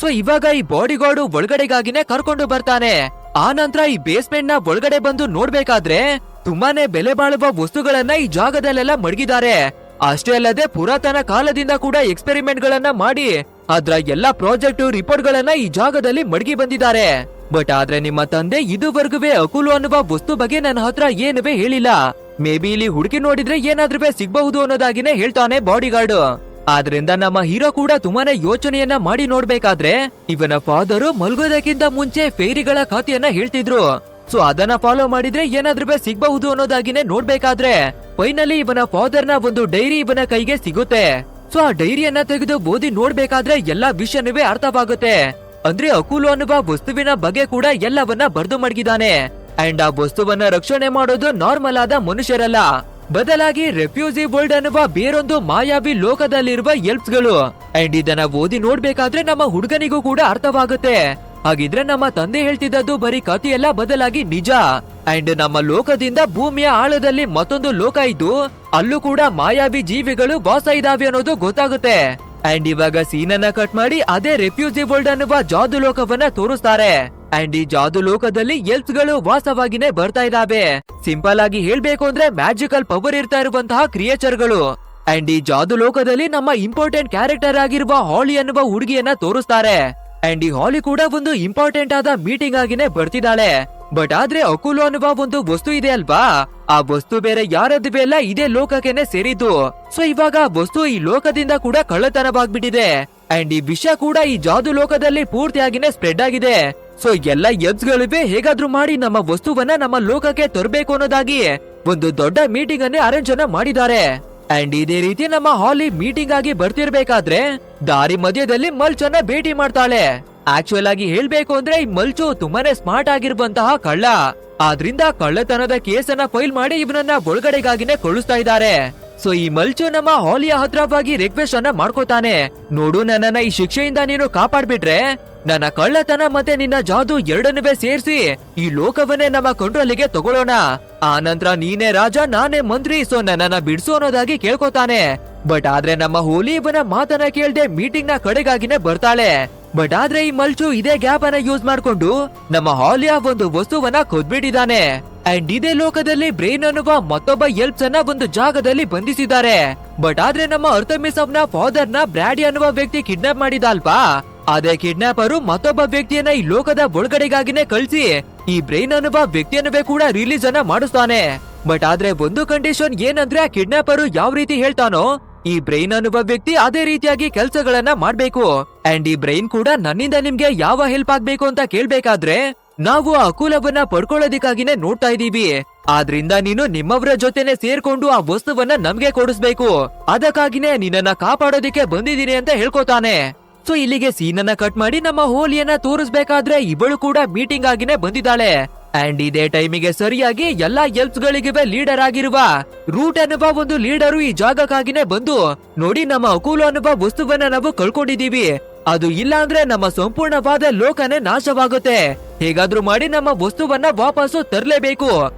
ಸೊ ಇವಾಗ ಈ ಬಾಡಿ ಗಾರ್ಡ್ ಒಳಗಡೆಗಾಗಿನೇ ಕರ್ಕೊಂಡು ಬರ್ತಾನೆ. ಆ ನಂತರ ಈ ಬೇಸ್ಮೆಂಟ್ ನ ಒಳಗಡೆ ಬಂದು ನೋಡ್ಬೇಕಾದ್ರೆ ತುಂಬಾನೇ ಬೆಲೆ ಬಾಳುವ ವಸ್ತುಗಳನ್ನ ಈ ಜಾಗದಲ್ಲೆಲ್ಲ ಮಡಗಿದ್ದಾರೆ. ಅಷ್ಟೇ ಅಲ್ಲದೆ ಪುರಾತನ ಕಾಲದಿಂದ ಕೂಡ ಎಕ್ಸ್ಪೆರಿಮೆಂಟ್ ಗಳನ್ನ ಮಾಡಿ ಅದ್ರ ಎಲ್ಲಾ ಪ್ರಾಜೆಕ್ಟ್ ರಿಪೋರ್ಟ್ ಗಳನ್ನ ಈ ಜಾಗದಲ್ಲಿ ಮಡಗಿ ಬಂದಿದ್ದಾರೆ. ಬಟ್ ಆದ್ರೆ ನಿಮ್ಮ ತಂದೆ ಇದುವರೆಗೂ ಅಕುಲು ಅನ್ನುವ ವಸ್ತು ಬಗ್ಗೆ ನನ್ನ ಹತ್ರ ಏನುವೆ ಹೇಳಿಲ್ಲ. ಮೇ ಬಿ ಇಲ್ಲಿ ಹುಡುಕಿ ನೋಡಿದ್ರೆ ಏನಾದ್ರೂ ಸಿಗ್ಬಹುದು ಅನ್ನೋದಾಗಿನೇ ಹೇಳ್ತಾನೆ ಬಾಡಿ ಗಾರ್ಡ್. ಆದ್ರಿಂದ ನಮ್ಮ ಹೀರೋ ಕೂಡ ತುಂಬಾನೇ ಯೋಚನೆಯನ್ನ ಮಾಡಿ ನೋಡ್ಬೇಕಾದ್ರೆ ಇವನ ಫಾದರ್ ಮಲ್ಗೋದಕ್ಕಿಂತ ಮುಂಚೆ ಫೇರಿಗಳ ಖಾತೆಯನ್ನ ಹೇಳ್ತಿದ್ರು. ಸೊ ಅದನ್ನ ಫಾಲೋ ಮಾಡಿದ್ರೆ ಏನಾದ್ರೂ ಸಿಗ್ಬಹುದು ಅನ್ನೋದಾಗಿನೇ ನೋಡ್ಬೇಕಾದ್ರೆ ಫೈನಲಿ ಇವನ ಫಾದರ್ ನ ಒಂದು ಡೈರಿ ಇವನ ಕೈಗೆ ಸಿಗುತ್ತೆ. ಸೊ ಆ ಡೈರಿಯನ್ನ ತೆಗೆದು ಓದಿ ನೋಡ್ಬೇಕಾದ್ರೆ ಎಲ್ಲಾ ವಿಷಯನವೇ ಅರ್ಥವಾಗುತ್ತೆ. ಅಂದ್ರೆ ಅಕುಲು ಅನ್ನುವ ವಸ್ತುವಿನ ಬಗ್ಗೆ ಕೂಡ ಎಲ್ಲವನ್ನ ಬರ್ದು ಮಡಗಿದಾನೆ. ಅಂಡ್ ಆ ವಸ್ತುವನ್ನ ರಕ್ಷಣೆ ಮಾಡೋದು ನಾರ್ಮಲ್ ಆದ ಮನುಷ್ಯರಲ್ಲ, ಬದಲಾಗಿ ರೆಫ್ಯೂಜಿ ವರ್ಲ್ಡ್ ಅನ್ನುವ ಬೇರೊಂದು ಮಾಯಾವಿ ಲೋಕದಲ್ಲಿರುವ ಎಲ್ಪ್ಸ್ ಗಳು. ಅಂಡ್ ಇದನ್ನ ಓದಿ ನೋಡ್ಬೇಕಾದ್ರೆ ನಮ್ಮ ಹುಡುಗನಿಗೂ ಕೂಡ ಅರ್ಥವಾಗುತ್ತೆ. ಹಾಗಿದ್ರೆ ನಮ್ಮ ತಂದೆ ಹೇಳ್ತಿದ್ದದ್ದು ಬರೀ ಕಥೆಯಲ್ಲ, ಬದಲಾಗಿ ನಿಜ. ಅಂಡ್ ನಮ್ಮ ಲೋಕದಿಂದ ಭೂಮಿಯ ಆಳದಲ್ಲಿ ಮತ್ತೊಂದು ಲೋಕ ಇದ್ದು ಅಲ್ಲೂ ಕೂಡ ಮಾಯಾವಿ ಜೀವಿಗಳು ವಾಸ ಇದಾವೆ ಅನ್ನೋದು ಗೊತ್ತಾಗುತ್ತೆ. ಅಂಡ್ ಇವಾಗ ಸೀನನ್ನ ಕಟ್ ಮಾಡಿ ಅದೇ ರೆಫ್ಯೂಜಿ ವರ್ಲ್ಡ್ ಅನ್ನುವ ಜಾದು ಲೋಕವನ್ನ ತೋರಿಸ್ತಾರೆ. ಅಂಡ್ ಈ ಜಾದು ಲೋಕದಲ್ಲಿ ಎಲ್ಪ್ಸ್ ಗಳು ವಾಸವಾಗಿನೇ ಬರ್ತಾ ಇದಾವೆ. ಸಿಂಪಲ್ ಆಗಿ ಹೇಳ್ಬೇಕು ಅಂದ್ರೆ ಮ್ಯಾಜಿಕಲ್ ಪವರ್ ಇರ್ತಾ ಇರುವಂತಹ ಕ್ರಿಯೇಚರ್ ಗಳು. ಅಂಡ್ ಈ ಜಾದು ಲೋಕದಲ್ಲಿ ನಮ್ಮ ಇಂಪಾರ್ಟೆಂಟ್ ಕ್ಯಾರೆಕ್ಟರ್ ಆಗಿರುವ ಹಾಲಿ ಅನ್ನುವ ಹುಡುಗಿಯನ್ನ ತೋರಿಸ್ತಾರೆ. ಅಂಡ್ ಈ ಹಾಲಿ ಕೂಡ ಒಂದು ಇಂಪಾರ್ಟೆಂಟ್ ಆದ ಮೀಟಿಂಗ್ ಆಗಿನೇ ಬರ್ತಿದ್ದಾಳೆ. ಬಟ್ ಆದ್ರೆ ಅಕುಲು ಅನ್ನುವ ಒಂದು ವಸ್ತು ಇದೆ ಅಲ್ವಾ, ಆ ವಸ್ತು ಬೇರೆ ಯಾರದ್ದೇ ಅಲ್ಲ, ಇದೇ ಲೋಕಕ್ಕೆನೆ ಸೇರಿದ್ದು. ಸೊ ಇವಾಗ ಆ ವಸ್ತು ಈ ಲೋಕದಿಂದ ಕೂಡ ಕಳ್ಳತನವಾಗ್ಬಿಟ್ಟಿದೆ. ಅಂಡ್ ಈ ವಿಷಯ ಕೂಡ ಈ ಜಾದು ಲೋಕದಲ್ಲಿ ಪೂರ್ತಿಯಾಗಿನೇ ಸ್ಪ್ರೆಡ್ ಆಗಿದೆ. ಸೊ ಎಲ್ಲ ಎಬ್ಸ್ ಗಳಿವೆ ಹೇಗಾದ್ರೂ ಮಾಡಿ ನಮ್ಮ ವಸ್ತುವನ್ನ ನಮ್ಮ ಲೋಕಕ್ಕೆ ತರಬೇಕು ಅನ್ನೋದಾಗಿ ಒಂದು ದೊಡ್ಡ ಮೀಟಿಂಗ್ ಅನ್ನು ಅರೇಂಜ್ ಮಾಡಿದ್ದಾರೆ. ಅಂಡ್ ಇದೇ ರೀತಿ ನಮ್ಮ ಹಾಲಿ ಮೀಟಿಂಗ್ ಆಗಿ ಬರ್ತಿರ್ಬೇಕಾದ್ರೆ ದಾರಿ ಮಧ್ಯದಲ್ಲಿ ಮಲ್ಚನ್ನ ಭೇಟಿ ಮಾಡ್ತಾಳೆ. ಆಕ್ಚುಯಲ್ ಆಗಿ ಹೇಳ್ಬೇಕು ಅಂದ್ರೆ ಈ ಮಲ್ಚು ತುಂಬಾನೇ ಸ್ಮಾರ್ಟ್ ಆಗಿರುವಂತಹ ಕಳ್ಳ. ಆದ್ರಿಂದ ಕಳ್ಳತನದ ಕೇಸನ್ನ ಫೈಲ್ ಮಾಡಿ ಇವನನ್ನ ಒಳಗಡೆಗಾಗಿನೇ ಕಳಿಸ್ತಾ ಇದ್ದಾರೆ. ಸೊ ಈ ಮಲ್ಚು ನಮ್ಮ ಹಾಲಿಯ ಹತ್ರವಾಗಿ ರಿಕ್ವೆಸ್ಟ್ ಅನ್ನ ಮಾಡ್ಕೋತಾನೆ. ನೋಡು, ನನ್ನನ್ನ ಈ ಶಿಕ್ಷೆಯಿಂದ ನೀನು ಕಾಪಾಡ್ಬಿಟ್ರೆ ನನ್ನ ಕಳ್ಳತನ ಮತ್ತೆ ನಿನ್ನ ಜಾದು ಎರಡನ್ನೂ ಸೇರಿಸಿ ಈ ಲೋಕವನ್ನೇ ನಮ್ಮ ಕಂಟ್ರೋಲಿಗೆ ತಗೊಳ್ಳೋಣ. ಆ ನಂತರ ನೀನೇ ರಾಜ, ನಾನೇ ಮಂತ್ರಿ, ಸೊ ನನ್ನನ್ನ ಬಿಡ್ಸು ಅನ್ನೋದಾಗಿ ಕೇಳ್ಕೊತಾನೆ. ಬಟ್ ಆದ್ರೆ ನಮ್ಮ ಹೋಲಿ ಇವನ ಮಾತನ್ನ ಕೇಳ್ದೆ ಮೀಟಿಂಗ್ ನ ಕಡೆಗಾಗಿನೇ ಬರ್ತಾಳೆ. ಬಟ್ ಆದ್ರೆ ಈ ಮಲ್ಚು ಇದೇ ಗ್ಯಾಪ್ ಅನ್ನ ಯೂಸ್ ಮಾಡ್ಕೊಂಡು ನಮ್ಮ ಹಾಲಿಯ ಒಂದು ವಸ್ತುವನ್ನ ಕೊದ್ಬಿಟ್ಟಿದ್ದಾನೆ. ಅಂಡ್ ಇದೇ ಲೋಕದಲ್ಲಿ ಬ್ರೈನ್ ಅನ್ನುವ ಮತ್ತೊಬ್ಬ ಎಲ್ಪ್ಸ್ ಅನ್ನ ಒಂದು ಜಾಗದಲ್ಲಿ ಬಂಧಿಸಿದ್ದಾರೆ. ಬಟ್ ಆದ್ರೆ ನಮ್ಮ ಅರ್ಥಮಿಸ್ ಅವನ ಫಾದರ್ ನ ಬ್ರ್ಯಾಡಿ ಅನ್ನುವ ವ್ಯಕ್ತಿ ಕಿಡ್ನಾಪ್ ಮಾಡಿದ ಅಲ್ವಾ, ಅದೇ ಕಿಡ್ನಾಪರು ಮತ್ತೊಬ್ಬ ವ್ಯಕ್ತಿಯನ್ನ ಈ ಲೋಕದ ಒಳಗಡೆಗಾಗಿನೇ ಕಳ್ಸಿ ಈ ಬ್ರೈನ್ ಅನ್ನುವ ವ್ಯಕ್ತಿಯನ್ನವೇ ಕೂಡ ರಿಲೀಸ್ ಅನ್ನ ಮಾಡಿಸ್ತಾನೆ. ಬಟ್ ಆದ್ರೆ ಒಂದು ಕಂಡೀಷನ್ ಏನಂದ್ರೆ ಆ ಕಿಡ್ನಾಪರು ಯಾವ ರೀತಿ ಹೇಳ್ತಾನೋ ಈ ಬ್ರೈನ್ ಅನ್ನುವ ವ್ಯಕ್ತಿ ಅದೇ ರೀತಿಯಾಗಿ ಕೆಲಸಗಳನ್ನ ಮಾಡ್ಬೇಕು. ಅಂಡ್ ಈ ಬ್ರೈನ್ ಕೂಡ ನನ್ನಿಂದ ನಿಮ್ಗೆ ಯಾವ ಹೆಲ್ಪ್ ಆಗ್ಬೇಕು ಅಂತ ಕೇಳ್ಬೇಕಾದ್ರೆ ನಾವು ಆ ಅಕುಲವನ್ನ ಪಡ್ಕೊಳ್ಳೋದಿಕ್ಕಾಗಿನೇ ನೋಡ್ತಾ ಇದೀವಿ. ಆದ್ರಿಂದ ನೀನು ನಿಮ್ಮವರ ಜೊತೆನೆ ಸೇರ್ಕೊಂಡು ಆ ವಸ್ತುವನ್ನ ನಮ್ಗೆ ಕೊಡಿಸ್ಬೇಕು. ಅದಕ್ಕಾಗಿನೇ ನಿನ್ನನ್ನ ಕಾಪಾಡೋದಿಕ್ಕೆ ಬಂದಿದ್ದೀನಿ ಅಂತ ಹೇಳ್ಕೊತಾನೆ. ಸೊ ಇಲ್ಲಿಗೆ ಸೀನನ್ನ ಕಟ್ ಮಾಡಿ ನಮ್ಮ ಹೋಲಿಯನ್ನ ತೋರಿಸ್ಬೇಕಾದ್ರೆ ಇವಳು ಕೂಡ ಮೀಟಿಂಗ್ ಆಗಿನೇ ಬಂದಿದ್ದಾಳೆ. ಅಂಡ್ ಇದೇ ಟೈಮಿಗೆ ಸರಿಯಾಗಿ ಎಲ್ಲಾ ಎಲ್ಪ್ಸ್ ಗಳಿಗೆ ಲೀಡರ್ ಆಗಿರುವ ರೂಟ್ ಅನ್ನುವ ಒಂದು ಲೀಡರು ಈ ಜಾಗಕ್ಕಾಗಿನೇ ಬಂದು ನೋಡಿ ನಮ್ಮ ಅಕುಲು ಅನ್ನುವ ವಸ್ತುವನ್ನ ನಾವು ಕಳ್ಕೊಂಡಿದೀವಿ, ಅದು ಇಲ್ಲ ಅಂದ್ರೆ ನಮ್ಮ ಸಂಪೂರ್ಣವಾದ ಲೋಕನೇ ನಾಶವಾಗುತ್ತೆ, ಹೇಗಾದ್ರೂ ಮಾಡಿ ನಮ್ಮ ವಸ್ತುವನ್ನ ವಾಪಸ್ಸು ತರಲೇಬೇಕು,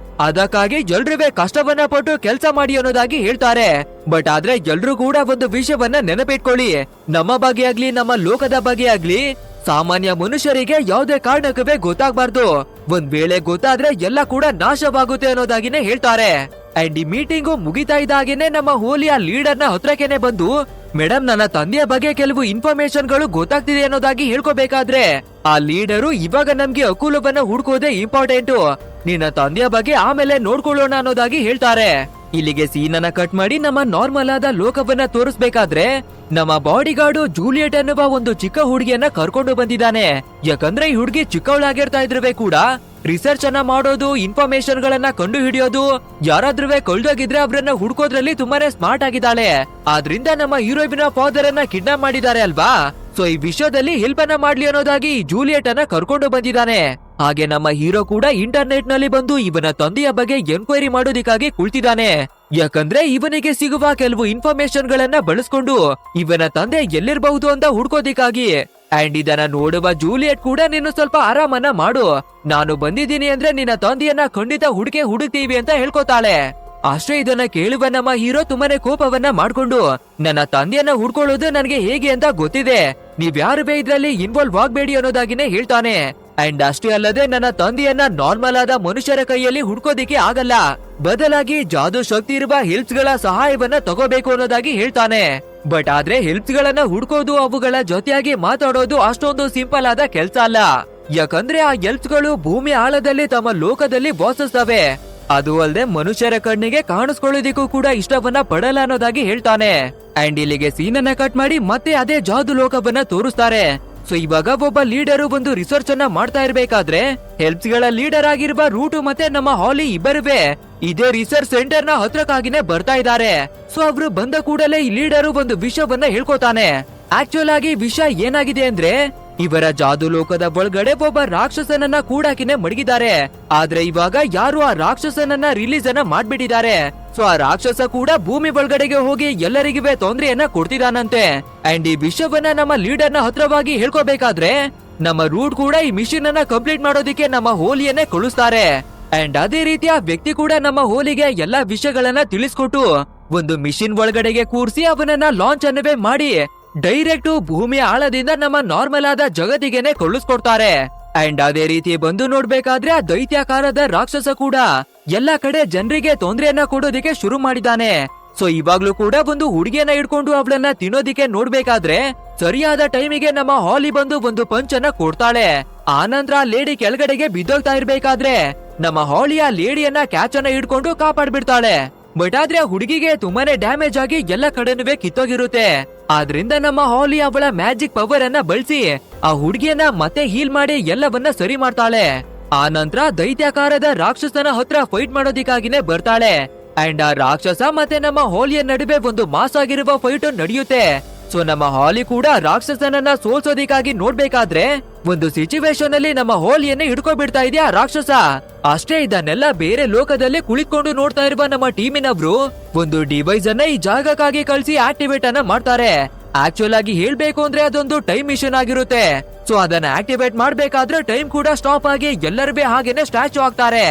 ಅದಕ್ಕಾಗಿ ಎಲ್ರಿಗೂ ಕಷ್ಟವನ್ನ ಪಟ್ಟು ಕೆಲಸ ಮಾಡಿ ಅನ್ನೋದಾಗಿ ಹೇಳ್ತಾರೆ. ಬಟ್ ಆದ್ರೆ ಎಲ್ರು ಕೂಡ ಒಂದು ವಿಷಯವನ್ನ ನೆನಪಿಟ್ಕೊಳ್ಳಿ, ನಮ್ಮ ಬಗ್ಗೆ ಆಗ್ಲಿ ನಮ್ಮ ಲೋಕದ ಬಗ್ಗೆ ಆಗ್ಲಿ ಸಾಮಾನ್ಯ ಮನುಷ್ಯರಿಗೆ ಯಾವುದೇ ಕಾರಣಕ್ಕೂ ಗೊತ್ತಾಗ್ಬಾರ್ದು, ಒಂದ್ ವೇಳೆ ಗೊತ್ತಾದ್ರೆ ಎಲ್ಲ ಕೂಡ ನಾಶವಾಗುತ್ತೆ ಅನ್ನೋದಾಗಿನೇ ಹೇಳ್ತಾರೆ. ಅಂಡ್ ಈ ಮೀಟಿಂಗು ಮುಗಿತಾ ಇದ್ದಾಗೇನೆ ನಮ್ಮ ಹೋಲಿಯ ಲೀಡರ್ನ ಹತ್ರಕ್ಕೆನೆ ಬಂದು ಮೇಡಮ್ ನನ್ನ ತಂದೆಯ ಬಗ್ಗೆ ಕೆಲವು ಇನ್ಫಾರ್ಮೇಶನ್ ಗಳು ಗೊತ್ತಾಗ್ತಿದೆ ಅನ್ನೋದಾಗಿ ಹೇಳ್ಕೋಬೇಕಾದ್ರೆ ಆ ಲೀಡರು ಇವಾಗ ನಮ್ಗೆ ಅಕುಲವನ್ನ ಹುಡ್ಕೋದೇ ಇಂಪಾರ್ಟೆಂಟ್, ನಿನ್ನ ತಂದೆಯ ಬಗ್ಗೆ ಆಮೇಲೆ ನೋಡ್ಕೊಳ್ಳೋಣ ಅನ್ನೋದಾಗಿ ಹೇಳ್ತಾರೆ. ಇಲ್ಲಿಗೆ ಸೀನನ್ನ ಕಟ್ ಮಾಡಿ ನಮ್ಮ ನಾರ್ಮಲ್ ಆದ ಲೋಕವನ್ನ ತೋರಿಸ್ಬೇಕಾದ್ರೆ ನಮ್ಮ ಬಾಡಿ ಗಾರ್ಡು ಜೂಲಿಯಟ್ ಅನ್ನುವ ಒಂದು ಚಿಕ್ಕ ಹುಡುಗಿಯನ್ನ ಕರ್ಕೊಂಡು ಬಂದಿದ್ದಾನೆ. ಯಾಕಂದ್ರೆ ಈ ಹುಡುಗಿ ಚಿಕ್ಕವಳಾಗಿರ್ತಾ ಇದ್ರವೇ ಕೂಡ ರಿಸರ್ಚ್ ಅನ್ನ ಮಾಡೋದು, ಇನ್ಫಾರ್ಮೇಶನ್ ಗಳನ್ನ ಕಂಡು ಹಿಡಿಯೋದು, ಯಾರಾದ್ರೂ ಕಳ್ದೋಗಿದ್ರೆ ಅವ್ರನ್ನ ಹುಡ್ಕೋದ್ರಲ್ಲಿ ತುಂಬಾನೇ ಸ್ಮಾರ್ಟ್ ಆಗಿದ್ದಾಳೆ. ಆದ್ರಿಂದ ನಮ್ಮ ಹೀರೋಯಿನ ಫಾದರ್ ಅನ್ನ ಕಿಡ್ನಾಪ್ ಮಾಡಿದ್ದಾರೆ ಅಲ್ವಾ, ಸೊ ಈ ವಿಷಯದಲ್ಲಿ ಹೆಲ್ಪ್ ಅನ್ನ ಮಾಡ್ಲಿ ಅನ್ನೋದಾಗಿ ಜೂಲಿಯಟ್ ಅನ್ನ ಕರ್ಕೊಂಡು ಬಂದಿದ್ದಾನೆ. ಹಾಗೆ ನಮ್ಮ ಹೀರೋ ಕೂಡ ಇಂಟರ್ನೆಟ್ ನಲ್ಲಿ ಬಂದು ಇವನ ತಂದೆಯ ಬಗ್ಗೆ ಎನ್ಕ್ವೈರಿ ಮಾಡೋದಿಕ್ಕಾಗಿ ಕುಳಿತಿದ್ದಾನೆ. ಯಾಕಂದ್ರೆ ಇವನಿಗೆ ಸಿಗುವ ಕೆಲವು ಇನ್ಫಾರ್ಮೇಶನ್ ಗಳನ್ನ ಬಳಸ್ಕೊಂಡು ಇವನ ತಂದೆ ಎಲ್ಲಿರಬಹುದು ಅಂತ ಹುಡ್ಕೋದಿಕ್ಕಾಗಿ. ಅಂಡ್ ಇದನ್ನ ನೋಡುವ ಜೂಲಿಯಟ್ ಕೂಡ ನೀನು ಸ್ವಲ್ಪ ಆರಾಮನ್ನ ಮಾಡು, ನಾನು ಬಂದಿದ್ದೀನಿ ಅಂದ್ರೆ ನಿನ್ನ ತಂದೆಯನ್ನ ಖಂಡಿತ ಹುಡುಕ್ತೀವಿ ಅಂತ ಹೇಳ್ಕೊತಾಳೆ. ಅಷ್ಟೇ ಇದನ್ನ ಕೇಳುವ ನಮ್ಮ ಹೀರೋ ತುಂಬಾನೇ ಕೋಪವನ್ನ ಮಾಡ್ಕೊಂಡು ನನ್ನ ತಂದೆಯನ್ನ ಹುಡ್ಕೊಳ್ಳೋದು ನನಗೆ ಹೇಗೆ ಅಂತ ಗೊತ್ತಿದೆ, ನೀವ್ಯಾರು ಇದ್ರಲ್ಲಿ ಇನ್ವಾಲ್ವ್ ಆಗ್ಬೇಡಿ ಅನ್ನೋದಾಗಿನೇ ಹೇಳ್ತಾನೆ. ಅಂಡ್ ಅಷ್ಟೇ ಅಲ್ಲದೆ ನನ್ನ ತಂದೆಯನ್ನ ನಾರ್ಮಲ್ ಆದ ಮನುಷ್ಯರ ಕೈಯಲ್ಲಿ ಹುಡ್ಕೋದಿಕ್ಕೆ ಆಗಲ್ಲ, ಬದಲಾಗಿ ಜಾದೂ ಶಕ್ತಿ ಇರುವ ಹೆಲ್ಪ್ಸ್ ಗಳ ಸಹಾಯವನ್ನ ತಗೋಬೇಕು ಅನ್ನೋದಾಗಿ ಹೇಳ್ತಾನೆ. ಬಟ್ ಆದ್ರೆ ಹೆಲ್ಪ್ಸ್ ಗಳನ್ನ ಹುಡ್ಕೋದು, ಅವುಗಳ ಜೊತೆಯಾಗಿ ಮಾತಾಡೋದು ಅಷ್ಟೊಂದು ಸಿಂಪಲ್ ಆದ ಕೆಲ್ಸ ಅಲ್ಲ. ಯಾಕಂದ್ರೆ ಆ ಹೆಲ್ಪ್ಸ್ ಗಳು ಭೂಮಿ ಆಳದಲ್ಲಿ ತಮ್ಮ ಲೋಕದಲ್ಲಿ ವಾಸಿಸ್ತವೆ, ಅದು ಅಲ್ಲದೆ ಮನುಷ್ಯರ ಕಣ್ಣಿಗೆ ಕಾಣಿಸ್ಕೊಳ್ಳೋದಿಕ್ಕೂ ಕೂಡ ಇಷ್ಟವನ್ನ ಪಡಲ್ಲ ಅನ್ನೋದಾಗಿ ಹೇಳ್ತಾನೆ. ಅಂಡ್ ಇಲ್ಲಿಗೆ ಸೀನನ್ನ ಕಟ್ ಮಾಡಿ ಮತ್ತೆ ಅದೇ ಜಾದು ಲೋಕವನ್ನ ತೋರಿಸ್ತಾರೆ. ಸೊ ಇವಾಗ ಒಬ್ಬ ಲೀಡರು ಒಂದು ರಿಸರ್ಚ್ ಅನ್ನ ಮಾಡ್ತಾ ಇರ್ಬೇಕಾದ್ರೆ ಹೆಲ್ಪ್ಸ್ ಗಳ ಲೀಡರ್ ಆಗಿರುವ ರೂಟು ಮತ್ತೆ ನಮ್ಮ ಹಾಲಿ ಇಬ್ಬರುವೆ ಇದೇ ರಿಸರ್ಚ್ ಸೆಂಟರ್ ನ ಹತ್ರಕ್ಕಾಗಿನೇ ಬರ್ತಾ ಇದ್ದಾರೆ. ಸೊ ಅವ್ರು ಬಂದ ಕೂಡಲೇ ಈ ಲೀಡರು ಒಂದು ವಿಷಯವನ್ನ ಹೇಳ್ಕೊತಾನೆ. ಆಕ್ಚುಲ್ ಆಗಿ ವಿಷಯ ಏನಾಗಿದೆ ಅಂದ್ರೆ ಇವರ ಜಾದು ಲೋಕದ ಒಳಗಡೆ ಒಬ್ಬ ರಾಕ್ಷಸನನ್ನ ಕೂಡಾಕಿನೇ ಮಡಗಿದ್ದಾರೆ, ಆದ್ರೆ ಇವಾಗ ಯಾರು ಆ ರಾಕ್ಷಸನನ್ನ ರಿಲೀಸ್ ಅನ್ನ ಮಾಡ್ಬಿಟ್ಟಿದ್ದಾರೆ. ಸೊ ಆ ರಾಕ್ಷಸ ಕೂಡ ಭೂಮಿ ಒಳಗಡೆಗೆ ಹೋಗಿ ಎಲ್ಲರಿಗೂ ತೊಂದರೆಯನ್ನ ಕೊಡ್ತಿದ್ದಾನಂತೆ. ಅಂಡ್ ಈ ವಿಷಯವನ್ನ ನಮ್ಮ ಲೀಡರ್ ನ ಹತ್ರವಾಗಿ ಹೇಳ್ಕೋಬೇಕಾದ್ರೆ ನಮ್ಮ ರೂಟ್ ಕೂಡ ಈ ಮಿಷನ್ ಅನ್ನ ಕಂಪ್ಲೀಟ್ ಮಾಡೋದಿಕ್ಕೆ ನಮ್ಮ ಹೋಲಿಯನ್ನೇ ಕಳಿಸ್ತಾರೆ. ಅಂಡ್ ಅದೇ ರೀತಿಯ ವ್ಯಕ್ತಿ ಕೂಡ ನಮ್ಮ ಹೋಲಿಗೆ ಎಲ್ಲಾ ವಿಷಯಗಳನ್ನ ತಿಳಿಸ್ಕೊಟ್ಟು ಒಂದು ಮಿಷಿನ್ ಒಳಗಡೆಗೆ ಕೂರಿಸಿ ಅವನನ್ನ ಲಾಂಚ್ ಅನ್ನವೇ ಮಾಡಿ ಡೈರೆಕ್ಟ್ ಭೂಮಿಯ ಆಳದಿಂದ ನಮ್ಮ ನಾರ್ಮಲ್ ಆದ ಜಗತ್ತಿಗೆನೆ ಕಳಿಸ್ಕೊಡ್ತಾರೆ. ಅಂಡ್ ಅದೇ ರೀತಿ ಬಂದು ನೋಡ್ಬೇಕಾದ್ರೆ ಆ ದೈತ್ಯಾಕಾರದ ರಾಕ್ಷಸ ಕೂಡ ಎಲ್ಲಾ ಕಡೆ ಜನರಿಗೆ ತೊಂದರೆಯನ್ನ ಕೊಡೋದಿಕ್ಕೆ ಶುರು ಮಾಡಿದ್ದಾನೆ. ಸೊ ಇವಾಗ್ಲೂ ಕೂಡ ಒಂದು ಹುಡುಗಿಯನ್ನ ಹಿಡ್ಕೊಂಡು ಅವಳನ್ನ ತಿನ್ನೋದಿಕ್ಕೆ ನೋಡ್ಬೇಕಾದ್ರೆ ಸರಿಯಾದ ಟೈಮಿಗೆ ನಮ್ಮ ಹಾಲಿ ಬಂದು ಒಂದು ಪಂಚ್ ಅನ್ನ ಕೊಡ್ತಾಳೆ. ಆನಂತರ ಆ ಲೇಡಿ ಕೆಳಗಡೆಗೆ ಬಿದ್ದೋಗ್ತಾ ಇರ್ಬೇಕಾದ್ರೆ ನಮ್ಮ ಹಾಲಿ ಆ ಲೇಡಿಯನ್ನ ಕ್ಯಾಚ್ ಅನ್ನ ಹಿಡ್ಕೊಂಡು ಕಾಪಾಡ್ಬಿಡ್ತಾಳೆ. ಬಟ್ ಆದ್ರೆ ಆ ಹುಡುಗಿಗೆ ತುಂಬಾನೇ ಡ್ಯಾಮೇಜ್ ಆಗಿ ಎಲ್ಲ ಕಡೆನೂ ಕಿತ್ತೋಗಿರುತ್ತೆ. ಆದ್ರಿಂದ ನಮ್ಮ ಹಾಲಿ ಅವಳ ಮ್ಯಾಜಿಕ್ ಪವರ್ ಅನ್ನ ಬಳಸಿ ಆ ಹುಡುಗಿಯನ್ನ ಮತ್ತೆ ಹೀಲ್ ಮಾಡಿ ಎಲ್ಲವನ್ನ ಸರಿ ಮಾಡ್ತಾಳೆ. ಆ ನಂತರ ದೈತ್ಯಾಕಾರದ ರಾಕ್ಷಸನ ಹತ್ರ ಫೈಟ್ ಮಾಡೋದಿಕ್ಕಾಗಿನೇ ಬರ್ತಾಳೆ. ಅಂಡ್ ಆ ರಾಕ್ಷಸ ಮತ್ತೆ ನಮ್ಮ ಹಾಲಿಯ ನಡುವೆ ಒಂದು ಮಾಸ್ ಆಗಿರುವ ಫೈಟ್ ನಡೆಯುತ್ತೆ. ಸೊ ನಮ್ಮ ಹಾಲಿ ಕೂಡ ರಾಕ್ಷಸನನ್ನ ಸೋಲ್ಸೋದಿಕ್ಕಾಗಿ ನೋಡ್ಬೇಕಾದ್ರೆ ಒಂದು ಸಿಚುವೇಶನ್ ಅಲ್ಲಿ ನಮ್ಮ ಹಾಲಿಯನ್ನೇ ಹಿಡ್ಕೊಬಿಡ್ತಾ ಇದೆಯಾ ರಾಕ್ಷಸ. ಅಷ್ಟೇ ಇದನ್ನೆಲ್ಲ ಬೇರೆ ಲೋಕದಲ್ಲಿ ಕುಳಿತುಕೊಂಡು ನೋಡ್ತಾ ಇರುವ ನಮ್ಮ ಟೀಮಿನವ್ರು ಒಂದು ಡಿವೈಸ್ ಅನ್ನ ಈ ಜಾಗಕ್ಕಾಗಿ ಕಳಿಸಿ ಆಕ್ಟಿವೇಟ್ ಅನ್ನ ಮಾಡ್ತಾರೆ. ಆಕ್ಚುಲ್ ಆಗಿ ಹೇಳ್ಬೇಕು ಅಂದ್ರೆ ಅದೊಂದು ಟೈಮ್ ಮಿಷನ್ ಆಗಿರುತ್ತೆ. ಸೊ ಅದನ್ನ ಆಕ್ಟಿವೇಟ್ ಮಾಡ್ಬೇಕಾದ್ರೆ ಟೈಮ್ ಕೂಡ ಸ್ಟಾಪ್ ಆಗಿ ಎಲ್ಲರೂ ಹಾಗೇನೆ ಸ್ಟ್ಯಾಚು ಆಗ್ತಾರೆ.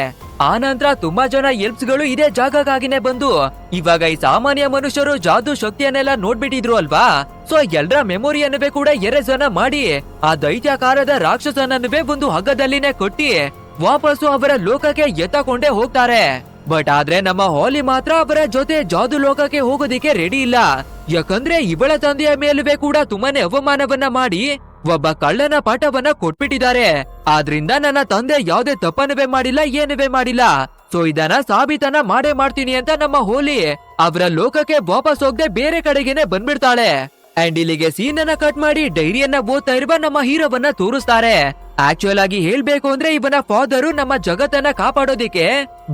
ಆ ನಂತರ ತುಂಬಾ ಜನ ಎಲ್ಪ್ಸ್ ಗಳು ಇದೇ ಜಾಗಕ್ಕಾಗಿನೇ ಬಂದು ಇವಾಗ ಈ ಸಾಮಾನ್ಯ ಮನುಷ್ಯರು ಜಾದೂ ಶಕ್ತಿಯನ್ನೆಲ್ಲ ನೋಡ್ಬಿಟ್ಟಿದ್ರು ಅಲ್ವಾ. ಸೊ ಎಲ್ಲರ ಮೆಮೊರಿಯನ್ನುವೇ ಕೂಡ ಎರೇಸ್ ಅನ್ನ ಮಾಡಿ ಆ ದೈತ್ಯಾಕಾರದ ರಾಕ್ಷಸನನ್ನುವೇ ಒಂದು ಹಗ್ಗದಲ್ಲಿನೇ ಕೊಟ್ಟಿ ವಾಪಸ್ಸು ಅವರ ಲೋಕಕ್ಕೆ ಎತ್ತಕೊಂಡೇ ಹೋಗ್ತಾರೆ. ಬಟ್ ಆದ್ರೆ ನಮ್ಮ ಹಾಲಿ ಮಾತ್ರ ಅವರ ಜೊತೆ ಜಾದೂ ಲೋಕಕ್ಕೆ ಹೋಗೋದಿಕ್ಕೆ ರೆಡಿ ಇಲ್ಲ. ಯಾಕಂದ್ರೆ ಇವಳ ತಂದೆಯ ಮೇಲುವೆ ಕೂಡ ತುಂಬಾನೇ ಅವಮಾನವನ್ನ ಮಾಡಿ ಒಬ್ಬ ಕಳ್ಳನ ಪಾಠವನ್ನ ಕೊಟ್ಬಿಟ್ಟಿದ್ದಾರೆ. ಆದ್ರಿಂದ ನನ್ನ ತಂದೆ ಯಾವುದೇ ತಪ್ಪನ್ನುವೇ ಮಾಡಿಲ್ಲ, ಏನುವೇ ಮಾಡಿಲ್ಲ. ಸೊ ಇದನ್ನ ಸಾಬೀತನ ಮಾಡೇ ಮಾಡ್ತೀನಿ ಅಂತ ನಮ್ಮ ಹೋಲಿ ಅವರ ಲೋಕಕ್ಕೆ ವಾಪಸ್ ಹೋಗದೆ ಬೇರೆ ಕಡೆಗೇನೆ ಬಂದ್ಬಿಡ್ತಾಳೆ. ಅಂಡ್ ಇಲ್ಲಿಗೆ ಸೀನ್ ಅನ್ನ ಕಟ್ ಮಾಡಿ ಡೈರಿಯನ್ನ ಓದ್ತಾ ಇರುವ ನಮ್ಮ ಹೀರೋವನ್ನ ತೋರಿಸ್ತಾರೆ. ಆಕ್ಚುಯಲ್ ಆಗಿ ಹೇಳ್ಬೇಕು ಅಂದ್ರೆ ಇವನ ಫಾದರು ನಮ್ಮ ಜಗತ್ತನ್ನ ಕಾಪಾಡೋದಿಕ್ಕೆ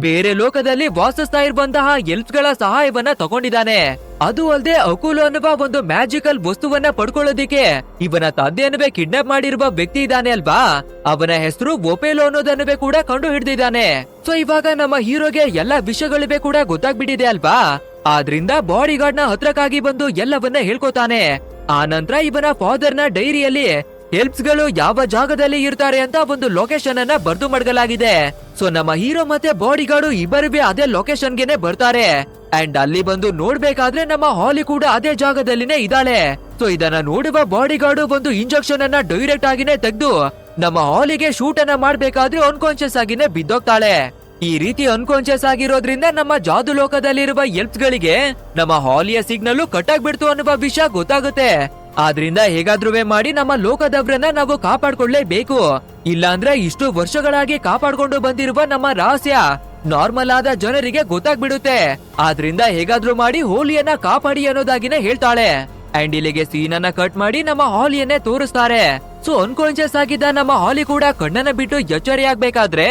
ಬೇರೆ ಲೋಕದಲ್ಲಿ ವಾಸಿಸ್ತಾ ಇರುವಂತಹ ಎಲ್ಫ್ಸ್ ಗಳ ಸಹಾಯವನ್ನ ತಗೊಂಡಿದ್ದಾನೆ. ಅದು ಅಲ್ಲದೆ ಅಕುಲು ಅನ್ನುವ ಒಂದು ಮ್ಯಾಜಿಕಲ್ ವಸ್ತುವನ್ನ ಪಡ್ಕೊಳ್ಳೋದಿಕ್ಕೆ ಇವನ ತಂದೆಯನ್ನುವೆ ಕಿಡ್ನಾಪ್ ಮಾಡಿರುವ ವ್ಯಕ್ತಿ ಇದ್ದಾನೆ ಅಲ್ವಾ, ಅವನ ಹೆಸರು ಒಪೇಲೋ ಅನ್ನೋದನ್ನುವೆ ಕೂಡ ಕಂಡು ಹಿಡಿದಿದ್ದಾನೆ. ಸೊ ಇವಾಗ ನಮ್ಮ ಹೀರೋಗೆ ಎಲ್ಲಾ ವಿಷಯಗಳಿವೆ ಕೂಡ ಗೊತ್ತಾಗ್ಬಿಟ್ಟಿದೆ ಅಲ್ವಾ, ಆದ್ರಿಂದ ಬಾಡಿ ಗಾರ್ಡ್ ನ ಹತ್ರಕ್ಕಾಗಿ ಬಂದು ಎಲ್ಲವನ್ನ ಹೇಳ್ಕೊತಾನೆ. ಆ ನಂತರ ಇವನ ಫಾದರ್ ನ ಡೈರಿಯಲ್ಲಿ ಹೆಲ್ಪ್ಸ್ ಗಳು ಯಾವ ಜಾಗದಲ್ಲಿ ಇರ್ತಾರೆ ಅಂತ ಒಂದು ಲೊಕೇಶನ್ ಅನ್ನ ಬರ್ದು ಮಡಗಲಾಗಿದೆ. ಸೊ ನಮ್ಮ ಹೀರೋ ಮತ್ತೆ ಬಾಡಿ ಗಾರ್ಡ್ ಇಬ್ಬರಿಗೆ ಅದೇ ಲೊಕೇಶನ್ ಗೆನೆ ಬರ್ತಾರೆ. ಅಂಡ್ ಅಲ್ಲಿ ಬಂದು ನೋಡ್ಬೇಕಾದ್ರೆ ನಮ್ಮ ಹಾಲಿ ಕೂಡ ಅದೇ ಜಾಗದಲ್ಲಿನೇ ಇದ್ದಾಳೆ. ಸೊ ಇದನ್ನ ನೋಡುವ ಬಾಡಿ ಗಾರ್ಡ್ ಒಂದು ಇಂಜೆಕ್ಷನ್ ಅನ್ನ ಡೈರೆಕ್ಟ್ ಆಗಿನೇ ತೆಗೆದು ನಮ್ಮ ಹಾಲಿಗೆ ಶೂಟ್ ಅನ್ನ ಮಾಡ್ಬೇಕಾದ್ರೆ ಅನ್ಕಾನ್ಶಿಯಸ್ ಆಗಿನೇ ಬಿದ್ದೋಗ್ತಾಳೆ. ಈ ರೀತಿ ಅನ್ಕಾನ್ಶಿಯಸ್ ಆಗಿರೋದ್ರಿಂದ ನಮ್ಮ ಜಾದು ಲೋಕದಲ್ಲಿರುವ ಎಲ್ಪ್ಸ್ ಗಳಿಗೆ ನಮ್ಮ ಹಾಲಿಯ ಸಿಗ್ನಲ್ ಕಟ್ ಆಗ್ಬಿಡ್ತು ಅನ್ನುವ ವಿಷಯ ಗೊತ್ತಾಗುತ್ತೆ. ಆದ್ರಿಂದ ಹೇಗಾದ್ರೂ ಮಾಡಿ ನಮ್ಮ ಲೋಕದವ್ರನ್ನ ನಾವು ಕಾಪಾಡ್ಕೊಳ್ಳೇಬೇಕು, ಇಲ್ಲಾಂದ್ರೆ ಇಷ್ಟು ವರ್ಷಗಳಾಗಿ ಕಾಪಾಡ್ಕೊಂಡು ಬಂದಿರುವ ನಮ್ಮ ರಹಸ್ಯ ನಾರ್ಮಲ್ ಆದ ಜನರಿಗೆ ಗೊತ್ತಾಗ್ಬಿಡುತ್ತೆ. ಆದ್ರಿಂದ ಹೇಗಾದ್ರೂ ಮಾಡಿ ಹೋಲಿಯನ್ನ ಕಾಪಾಡಿ ಅನ್ನೋದಾಗಿನೇ ಹೇಳ್ತಾಳೆ. ಅಂಡ್ ಇಲ್ಲಿಗೆ ಸೀನ್ ಅನ್ನ ಕಟ್ ಮಾಡಿ ನಮ್ಮ ಹಾಲಿಯನ್ನೇ ತೋರಿಸ್ತಾರೆ. ಸೊ ಅನ್ಕಾನ್ಶಿಯಸ್ ಆಗಿದ್ದ ನಮ್ಮ ಹಾಲಿ ಕೂಡ ಕಣ್ಣನ್ನ ಬಿಟ್ಟು ಎಚ್ಚರಿಯಾಗ್ಬೇಕಾದ್ರೆ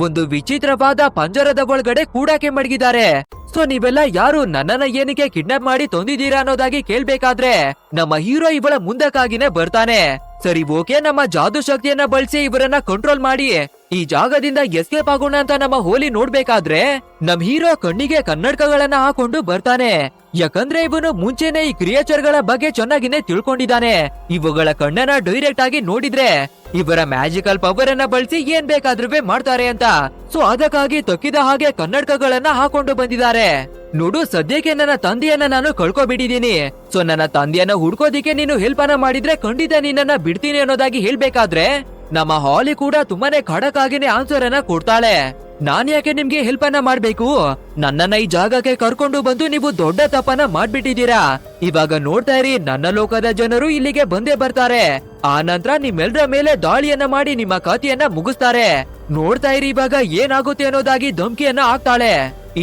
ಒಂದು ವಿಚಿತ್ರವಾದ ಪಂಜರದ ಒಳಗಡೆ ಕೂಡಕ್ಕೆ ಮಡಗಿದ್ದಾರೆ. ಸೊ ನೀವೆಲ್ಲ ಯಾರು ನನ್ನನ್ನ ಏನಕ್ಕೆ ಕಿಡ್ನಾಪ್ ಮಾಡಿ ತಂದಿದ್ದೀರಾ ಅನ್ನೋದಾಗಿ ಕೇಳ್ಬೇಕಾದ್ರೆ ನಮ್ಮ ಹೀರೋ ಇವಳ ಮುಂದಕ್ಕಾಗಿನೇ ಬರ್ತಾನೆ. ಸರಿ ಓಕೆ, ನಮ್ಮ ಜಾದು ಶಕ್ತಿಯನ್ನ ಬಳಸಿ ಇವರನ್ನ ಕಂಟ್ರೋಲ್ ಮಾಡಿ ಈ ಜಾಗದಿಂದ ಎಸ್ಕೇಪ್ ಆಗೋಣ ಅಂತ ನಮ್ಮ ಹೋಲಿ ನೋಡ್ಬೇಕಾದ್ರೆ ನಮ್ ಹೀರೋ ಕಣ್ಣಿಗೆ ಕನ್ನಡಕಗಳನ್ನ ಹಾಕೊಂಡು ಬರ್ತಾನೆ. ಯಾಕಂದ್ರೆ ಇವನು ಮುಂಚೆನೆ ಈ ಕ್ರಿಯೇಚರ್ ಗಳ ಬಗ್ಗೆ ಚೆನ್ನಾಗಿನೇ ತಿಳ್ಕೊಂಡಿದ್ದಾನೆ. ಇವುಗಳ ಕಣ್ಣನ್ನ ಡೈರೆಕ್ಟ್ ಆಗಿ ನೋಡಿದ್ರೆ ಇವರ ಮ್ಯಾಜಿಕಲ್ ಪವರ್ ಅನ್ನ ಬಳಸಿ ಏನ್ ಬೇಕಾದ್ರೂ ಮಾಡ್ತಾರೆ ಅಂತ. ಸೊ ಅದಕ್ಕಾಗಿ ತಕ್ಕಿದ ಹಾಗೆ ಕನ್ನಡಕಗಳನ್ನ ಹಾಕೊಂಡು ಬಂದಿದ್ದಾರೆ. ನೋಡು, ಸದ್ಯಕ್ಕೆ ನನ್ನ ತಂದೆಯನ್ನ ನಾನು ಕಳ್ಕೊಬಿಟ್ಟಿದೀನಿ. ಸೊ ನನ್ನ ತಂದೆಯನ್ನ ಹುಡ್ಕೋದಿಕ್ಕೆ ನೀನು ಹೆಲ್ಪ್ ಅನ್ನ ಮಾಡಿದ್ರೆ ಖಂಡಿತ ನಿನ್ನನ್ನ ಬಿಡ್ತೀನಿ ಅನ್ನೋದಾಗಿ ಹೇಳ್ಬೇಕಾದ್ರೆ ನಮ್ಮ ಹಾಲಿ ಕೂಡ ತುಂಬಾನೇ ಖಡಕ್ ಆಗಿನೇ ಆನ್ಸರ್ ಅನ್ನ ಕೊಡ್ತಾಳೆ. ನಾನ್ ಯಾಕೆ ನಿಮ್ಗೆ ಹೆಲ್ಪ್ ಅನ್ನ ಮಾಡ್ಬೇಕು? ನನ್ನನ್ನ ಈ ಜಾಗಕ್ಕೆ ಕರ್ಕೊಂಡು ಬಂದು ನೀವು ದೊಡ್ಡ ತಪ್ಪನ್ನ ಮಾಡ್ಬಿಟ್ಟಿದ್ದೀರಾ. ಇವಾಗ ನೋಡ್ತಾ ಇರಿ, ನನ್ನ ಲೋಕದ ಜನರು ಇಲ್ಲಿಗೆ ಬಂದೇ ಬರ್ತಾರೆ. ಆ ನಂತರ ನಿಮ್ಮೆಲ್ಲರ ಮೇಲೆ ದಾಳಿಯನ್ನ ಮಾಡಿ ನಿಮ್ಮ ಕಥೆಯನ್ನ ಮುಗಿಸ್ತಾರೆ. ನೋಡ್ತಾ ಇರಿ ಇವಾಗ ಏನಾಗುತ್ತೆ ಅನ್ನೋದಾಗಿ ಧಮ್ಕಿಯನ್ನ ಹಾಕ್ತಾಳೆ.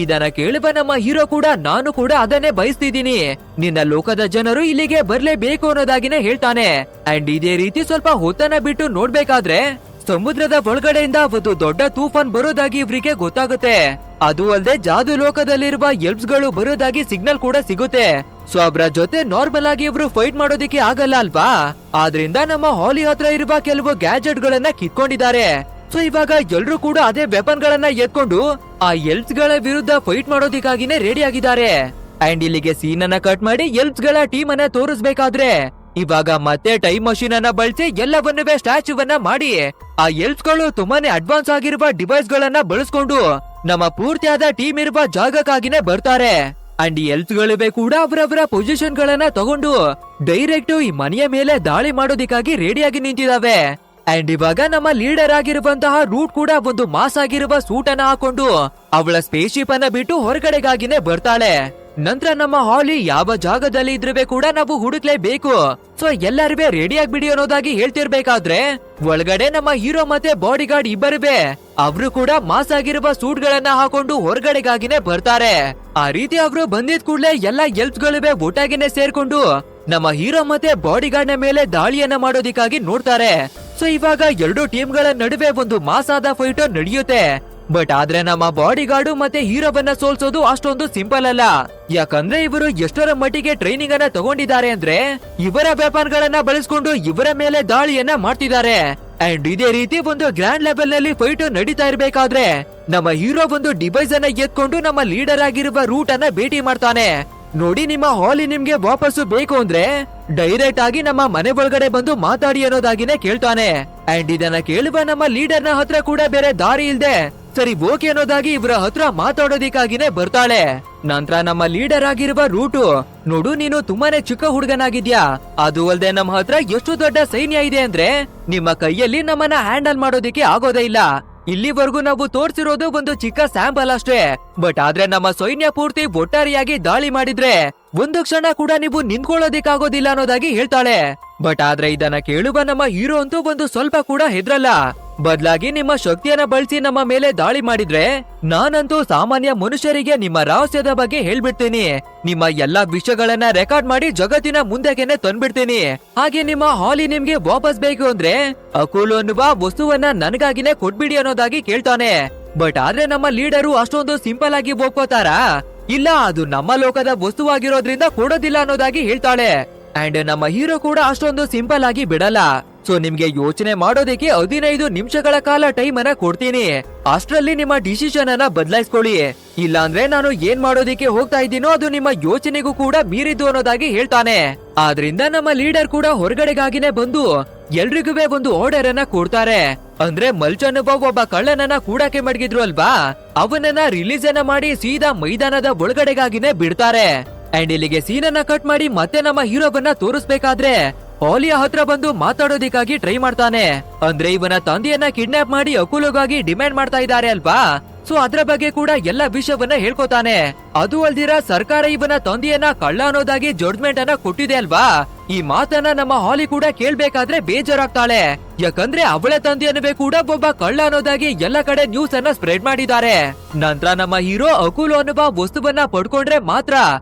ಇದನ್ನ ಕೇಳುವ ನಮ್ಮ ಹೀರೋ ಕೂಡ ನಾನು ಕೂಡ ಅದನ್ನೇ ಬಯಸ್ತಿದ್ದೀನಿ, ನಿನ್ನ ಲೋಕದ ಜನರು ಇಲ್ಲಿಗೆ ಬರ್ಲೇಬೇಕು ಅನ್ನೋದಾಗಿನೇ ಹೇಳ್ತಾನೆ. ಅಂಡ್ ಇದೇ ರೀತಿ ಸ್ವಲ್ಪ ಹೊತ್ತನ್ನ ಬಿಟ್ಟು ನೋಡ್ಬೇಕಾದ್ರೆ ಸಮುದ್ರದ ಒಳಗಡೆಯಿಂದ ಒಂದು ದೊಡ್ಡ ತೂಫಾನ್ ಬರೋದಾಗಿ ಇವ್ರಿಗೆ ಗೊತ್ತಾಗುತ್ತೆ. ಅದು ಅಲ್ಲದೆ ಜಾದು ಲೋಕದಲ್ಲಿರುವ ಎಲ್ಪ್ಸ್ ಗಳು ಬರೋದಾಗಿ ಸಿಗ್ನಲ್ ಕೂಡ ಸಿಗುತ್ತೆ. ಸೊ ಅವರ ಜೊತೆ ನಾರ್ಮಲ್ ಆಗಿ ಇವ್ರು ಫೈಟ್ ಮಾಡೋದಿಕ್ಕೆ ಆಗಲ್ಲ ಅಲ್ವಾ, ಆದ್ರಿಂದ ನಮ್ಮ ಹಾಲಿ ಹತ್ರ ಇರುವ ಕೆಲವು ಗ್ಯಾಜೆಟ್ ಗಳನ್ನ ಕಿತ್ಕೊಂಡಿದ್ದಾರೆ. ಸೊ ಇವಾಗ ಎಲ್ರು ಕೂಡ ಅದೇ ವೆಪನ್ ಗಳನ್ನ ಎತ್ಕೊಂಡು ಆ ಎಲ್ಪ್ಸ್ ಗಳ ವಿರುದ್ಧ ಫೈಟ್ ಮಾಡೋದಿಕ್ಕಾಗಿನೇ ರೆಡಿ ಆಗಿದ್ದಾರೆ. ಅಂಡ್ ಇಲ್ಲಿಗೆ ಸೀನ್ ಅನ್ನ ಕಟ್ ಮಾಡಿ ಎಲ್ಪ್ಸ್ ಗಳ ಟೀಮ್ ಅನ್ನ ತೋರಿಸ್ಬೇಕಾದ್ರೆ ಇವಾಗ ಮತ್ತೆ ಟೈಮ್ ಮಷೀನ್ ಅನ್ನ ಬಳಸಿ ಎಲ್ಲವನ್ನುವೆ ಸ್ಟ್ಯಾಚ್ಯೂವನ್ನ ಮಾಡಿ ಆ ಎಲ್ಪ್ಸ್ ಗಳು ತುಂಬಾನೇ ಅಡ್ವಾನ್ಸ್ ಆಗಿರುವ ಡಿವೈಸ್ ಗಳನ್ನ ಬಳಸ್ಕೊಂಡು ನಮ್ಮ ಪೂರ್ತಿಯಾದ ಟೀಮ್ ಇರುವ ಜಾಗಕ್ಕಾಗಿನೇ ಬರ್ತಾರೆ. ಅಂಡ್ ಎಲ್ಪ್ಸ್ ಗಳಿವೆ ಕೂಡ ಅವರವರ ಪೊಸಿಷನ್ ಗಳನ್ನ ತಗೊಂಡು ಡೈರೆಕ್ಟ್ ಈ ಮನೆಯ ಮೇಲೆ ದಾಳಿ ಮಾಡೋದಿಕ್ಕಾಗಿ ರೆಡಿಯಾಗಿ ನಿಂತಿದಾವೆ. ಅಂಡ್ ಇವಾಗ ನಮ್ಮ ಲೀಡರ್ ಆಗಿರುವಂತಹ ರೂಟ್ ಕೂಡ ಒಂದು ಮಾಸ್ ಆಗಿರುವ ಸೂಟ್ ಅನ್ನ ಹಾಕೊಂಡು ಅವಳ ಸ್ಪೇಸ್ಶಿಪ್ ಅನ್ನ ಬಿಟ್ಟು ಹೊರಗಡೆಗಾಗಿನೇ ಬರ್ತಾಳೆ. ನಂತರ ನಮ್ಮ ಹಾಲಿ ಯಾವ ಜಾಗದಲ್ಲಿ ಇದ್ರೆ ಕೂಡ ನಾವು ಹುಡುಕ್ಲೇಬೇಕು. ಸೊ ಎಲ್ಲರಿವೆ ರೆಡಿ ಆಗ್ಬಿಡಿ ಅನ್ನೋದಾಗಿ ಹೇಳ್ತಿರ್ಬೇಕಾದ್ರೆ ಒಳಗಡೆ ನಮ್ಮ ಹೀರೋ ಮತ್ತೆ ಬಾಡಿ ಗಾರ್ಡ್ ಇಬ್ಬರಿವೆ ಅವರು ಕೂಡ ಮಾಸ್ ಆಗಿರುವ ಸೂಟ್ ಗಳನ್ನ ಹಾಕೊಂಡು ಹೊರಗಡೆಗಾಗಿನೇ ಬರ್ತಾರೆ. ಆ ರೀತಿ ಅವರು ಬಂದಿದ್ ಕೂಡಲೇ ಎಲ್ಲಾ ಎಲ್ಪ್ಸ್ ಗಳಿವೆ ಒಟ್ಟಾಗಿನೇ ಸೇರ್ಕೊಂಡು ನಮ್ಮ ಹೀರೋ ಮತ್ತೆ ಬಾಡಿ ಗಾರ್ಡ್ ನ ಮೇಲೆ ದಾಳಿಯನ್ನ ಮಾಡೋದಿಕ್ಕಾಗಿ ನೋಡ್ತಾರೆ. ಸೊ ಇವಾಗ ಎರಡು ಟೀಮ್ ಗಳ ನಡುವೆ ಒಂದು ಮಾಸ್ ಆದ ಫೈಟ್ ನಡೆಯುತ್ತೆ. ಬಟ್ ಆದ್ರೆ ನಮ್ಮ ಬಾಡಿ ಗಾರ್ಡ್ ಮತ್ತೆ ಹೀರೋವನ್ನ ಸೋಲ್ಸೋದು ಅಷ್ಟೊಂದು ಸಿಂಪಲ್ ಅಲ್ಲ. ಯಾಕಂದ್ರೆ ಇವರು ಎಷ್ಟರ ಮಟ್ಟಿಗೆ ಟ್ರೈನಿಂಗ್ ಅನ್ನ ತಗೊಂಡಿದ್ದಾರೆ ಅಂದ್ರೆ ಇವರ ವೆಪನ್ ಗಳನ್ನ ಬಳಸ್ಕೊಂಡು ಇವರ ಮೇಲೆ ದಾಳಿಯನ್ನ ಮಾಡ್ತಿದ್ದಾರೆ. ಅಂಡ್ ಇದೇ ರೀತಿ ಒಂದು ಗ್ರ್ಯಾಂಡ್ ಲೆವೆಲ್ ನಲ್ಲಿ ಫೈಟ್ ನಡೀತಾ ಇರ್ಬೇಕಾದ್ರೆ ನಮ್ಮ ಹೀರೋ ಒಂದು ಡಿವೈಸ್ ಅನ್ನ ಎತ್ಕೊಂಡು ನಮ್ಮ ಲೀಡರ್ ಆಗಿರುವ ರೂಟ್ ಅನ್ನ ಭೇಟಿ ಮಾಡ್ತಾನೆ. ನೋಡಿ, ನಿಮ್ಮ ಹಾಲಿ ನಿಮ್ಗೆ ವಾಪಸ್ಸು ಬೇಕು ಅಂದ್ರೆ ಡೈರೆಕ್ಟ್ ಆಗಿ ನಮ್ಮ ಮನೆ ಒಳಗಡೆ ಬಂದು ಮಾತಾಡಿ ಅನ್ನೋದಾಗಿನೇ ಕೇಳ್ತಾನೆ. ಅಂಡ್ ಇದನ್ನ ಕೇಳುವ ನಮ್ಮ ಲೀಡರ್ ನ ಹತ್ರ ಕೂಡ ಬೇರೆ ದಾರಿ ಇಲ್ದೆ ಸರಿ ಓಕೆ ಅನ್ನೋದಾಗಿ ಇವರ ಹತ್ರ ಮಾತಾಡೋದಿಕ್ಕಾಗಿನೇ ಬರ್ತಾಳೆ. ನಂತರ ನಮ್ಮ ಲೀಡರ್ ಆಗಿರುವ ರೂಟು, ನೋಡು ನೀನು ತುಂಬಾನೇ ಚಿಕ್ಕ ಹುಡುಗನಾಗಿದ್ಯಾ, ಅದು ಅಲ್ದೆ ನಮ್ಮ ಹತ್ರ ಎಷ್ಟು ದೊಡ್ಡ ಸೈನ್ಯ ಇದೆ ಅಂದ್ರೆ ನಿಮ್ಮ ಕೈಯಲ್ಲಿ ನಮ್ಮನ್ನ ಹ್ಯಾಂಡಲ್ ಮಾಡೋದಿಕ್ಕೆ ಆಗೋದೇ ಇಲ್ಲ. ಇಲ್ಲಿವರೆಗೂ ನಾವು ತೋರ್ಸಿರೋದು ಒಂದು ಚಿಕ್ಕ ಸ್ಯಾಂಪಲ್ ಅಷ್ಟೇ. ಬಟ್ ಆದ್ರೆ ನಮ್ಮ ಸೈನ್ಯ ಪೂರ್ತಿ ಒಟ್ಟಾರೆಯಾಗಿ ದಾಳಿ ಮಾಡಿದ್ರೆ ಒಂದು ಕ್ಷಣ ಕೂಡ ನೀವು ನಿಂತ್ಕೊಳ್ಳೋದಿಕ್ಕಾಗೋದಿಲ್ಲ ಅನ್ನೋದಾಗಿ ಹೇಳ್ತಾಳೆ. ಬಟ್ ಆದ್ರೆ ಇದನ್ನ ಕೇಳುವ ನಮ್ಮ ಹೀರೋ ಅಂತೂ ಒಂದು ಸ್ವಲ್ಪ ಕೂಡ ಹೆದ್ರಲ್ಲ. ಬದಲಾಗಿ ನಿಮ್ಮ ಶಕ್ತಿಯನ್ನ ಬಳಸಿ ನಮ್ಮ ಮೇಲೆ ದಾಳಿ ಮಾಡಿದ್ರೆ ನಾನಂತೂ ಸಾಮಾನ್ಯ ಮನುಷ್ಯರಿಗೆ ನಿಮ್ಮ ರಹಸ್ಯದ ಬಗ್ಗೆ ಹೇಳ್ಬಿಡ್ತೀನಿ. ನಿಮ್ಮ ಎಲ್ಲಾ ವಿಷಯಗಳನ್ನ ರೆಕಾರ್ಡ್ ಮಾಡಿ ಜಗತ್ತಿನ ಮುಂದೆಗೆನೆ ತಂದ್ಬಿಡ್ತೀನಿ. ಹಾಗೆ ನಿಮ್ಮ ಹಾಲಿ ನಿಮ್ಗೆ ವಾಪಸ್ ಬೇಕು ಅಂದ್ರೆ ಅಕುಲು ಅನ್ನುವ ವಸ್ತುವನ್ನ ನನಗಾಗಿನೇ ಕೊಟ್ಬಿಡಿ ಅನ್ನೋದಾಗಿ ಕೇಳ್ತಾನೆ. ಬಟ್ ಆದ್ರೆ ನಮ್ಮ ಲೀಡರು ಅಷ್ಟೊಂದು ಸಿಂಪಲ್ ಆಗಿ ಒಪ್ಕೋತಾರ? ಇಲ್ಲ, ಅದು ನಮ್ಮ ಲೋಕದ ವಸ್ತುವಾಗಿರೋದ್ರಿಂದ ಕೊಡೋದಿಲ್ಲ ಅನ್ನೋದಾಗಿ ಹೇಳ್ತಾಳೆ. ಅಂಡ್ ನಮ್ಮ ಹೀರೋ ಕೂಡ ಅಷ್ಟೊಂದು ಸಿಂಪಲ್ ಆಗಿ ಬಿಡಲ್ಲ. ಸೊ ನಿಮ್ಗೆ ಯೋಚನೆ ಮಾಡೋದಕ್ಕೆ 15 ನಿಮಿಷಗಳ ಕಾಲ ಟೈಮ್ ಅನ್ನ ಕೊಡ್ತೀನಿ. ಅಷ್ಟರಲ್ಲಿ ನಿಮ್ಮ ಡಿಸಿಷನ್ ಅನ್ನ ಬದಲಾಯಿಸ್ಕೊಳ್ಳಿ. ಇಲ್ಲ ಅಂದ್ರೆ ನಾನು ಏನ್ ಮಾಡೋದಿಕ್ಕೆ ಹೋಗ್ತಾ ಇದ್ದೀನೋ ಅದು ನಿಮ್ಮ ಯೋಚನೆಗೂ ಕೂಡ ಮೀರಿದ್ದು ಅನ್ನೋದಾಗಿ ಹೇಳ್ತಾನೆ. ಆದ್ರಿಂದ ನಮ್ಮ ಲೀಡರ್ ಕೂಡ ಹೊರಗಡೆಗಾಗಿನೇ ಬಂದು ಎಲ್ರಿಗೂ ಒಂದು ಆರ್ಡರ್ ಅನ್ನ ಕೊಡ್ತಾರೆ. ಅಂದ್ರೆ ಮಲ್ಚನ್ನುವ ಒಬ್ಬ ಕಳ್ಳನನ್ನ ಕೂಡಕ್ಕೆ ಮಡಗಿದ್ರು ಅಲ್ವಾ, ಅವನನ್ನ ರಿಲೀಸ್ ಅನ್ನ ಮಾಡಿ ಸೀದಾ ಮೈದಾನದ ಒಳಗಡೆಗಾಗಿನೇ ಬಿಡ್ತಾರೆ. ಅಂಡ್ ಇಲ್ಲಿಗೆ ಸೀನನ್ನ ಕಟ್ ಮಾಡಿ ಮತ್ತೆ ನಮ್ಮ ಹೀರೋವನ್ನ ತೋರಿಸ್ಬೇಕಾದ್ರೆ ಹಾಲಿಯ ಹತ್ರ ಬಂದು ಮಾತಾಡೋದಿಕ್ಕಾಗಿ ಟ್ರೈ ಮಾಡ್ತಾನೆ. ಅಂದ್ರೆ ಇವನ ತಂದೆಯನ್ನ ಕಿಡ್ನಾಪ್ ಮಾಡಿ ಅಕುಲುಗಾಗಿ ಡಿಮ್ಯಾಂಡ್ ಮಾಡ್ತಾ ಇದ್ದಾರೆ ಅಲ್ವಾ, ಸೊ ಅದ್ರ ಬಗ್ಗೆ ಕೂಡ ಎಲ್ಲ ವಿಷಯವನ್ನ ಹೇಳ್ಕೊತಾನೆ. ಅದು ಅಲ್ದಿರ ಸರ್ಕಾರ ಇವನ ತಂದೆಯನ್ನ ಕಳ್ಳ ಅನ್ನೋದಾಗಿ ಜಡ್ಜ್ಮೆಂಟ್ ಅನ್ನ ಕೊಟ್ಟಿದೆ ಅಲ್ವಾ. ಈ ಮಾತನ್ನ ನಮ್ಮ ಹಾಲಿ ಕೂಡ ಕೇಳ್ಬೇಕಾದ್ರೆ ಬೇಜಾರಾಗ್ತಾಳೆ. ಯಾಕಂದ್ರೆ ಅವಳ ತಂದೆಯನ್ನೇ ಕೂಡ ಒಬ್ಬ ಕಳ್ಳ ಅನ್ನೋದಾಗಿ ಎಲ್ಲ ಕಡೆ ನ್ಯೂಸ್ ಅನ್ನ ಸ್ಪ್ರೆಡ್ ಮಾಡಿದ್ದಾರೆ. ನಂತರ ನಮ್ಮ ಹೀರೋ ಅಕುಲು ಅನ್ನುವ ವಸ್ತುವನ್ನ ಪಡ್ಕೊಂಡ್ರೆ ಮಾತ್ರ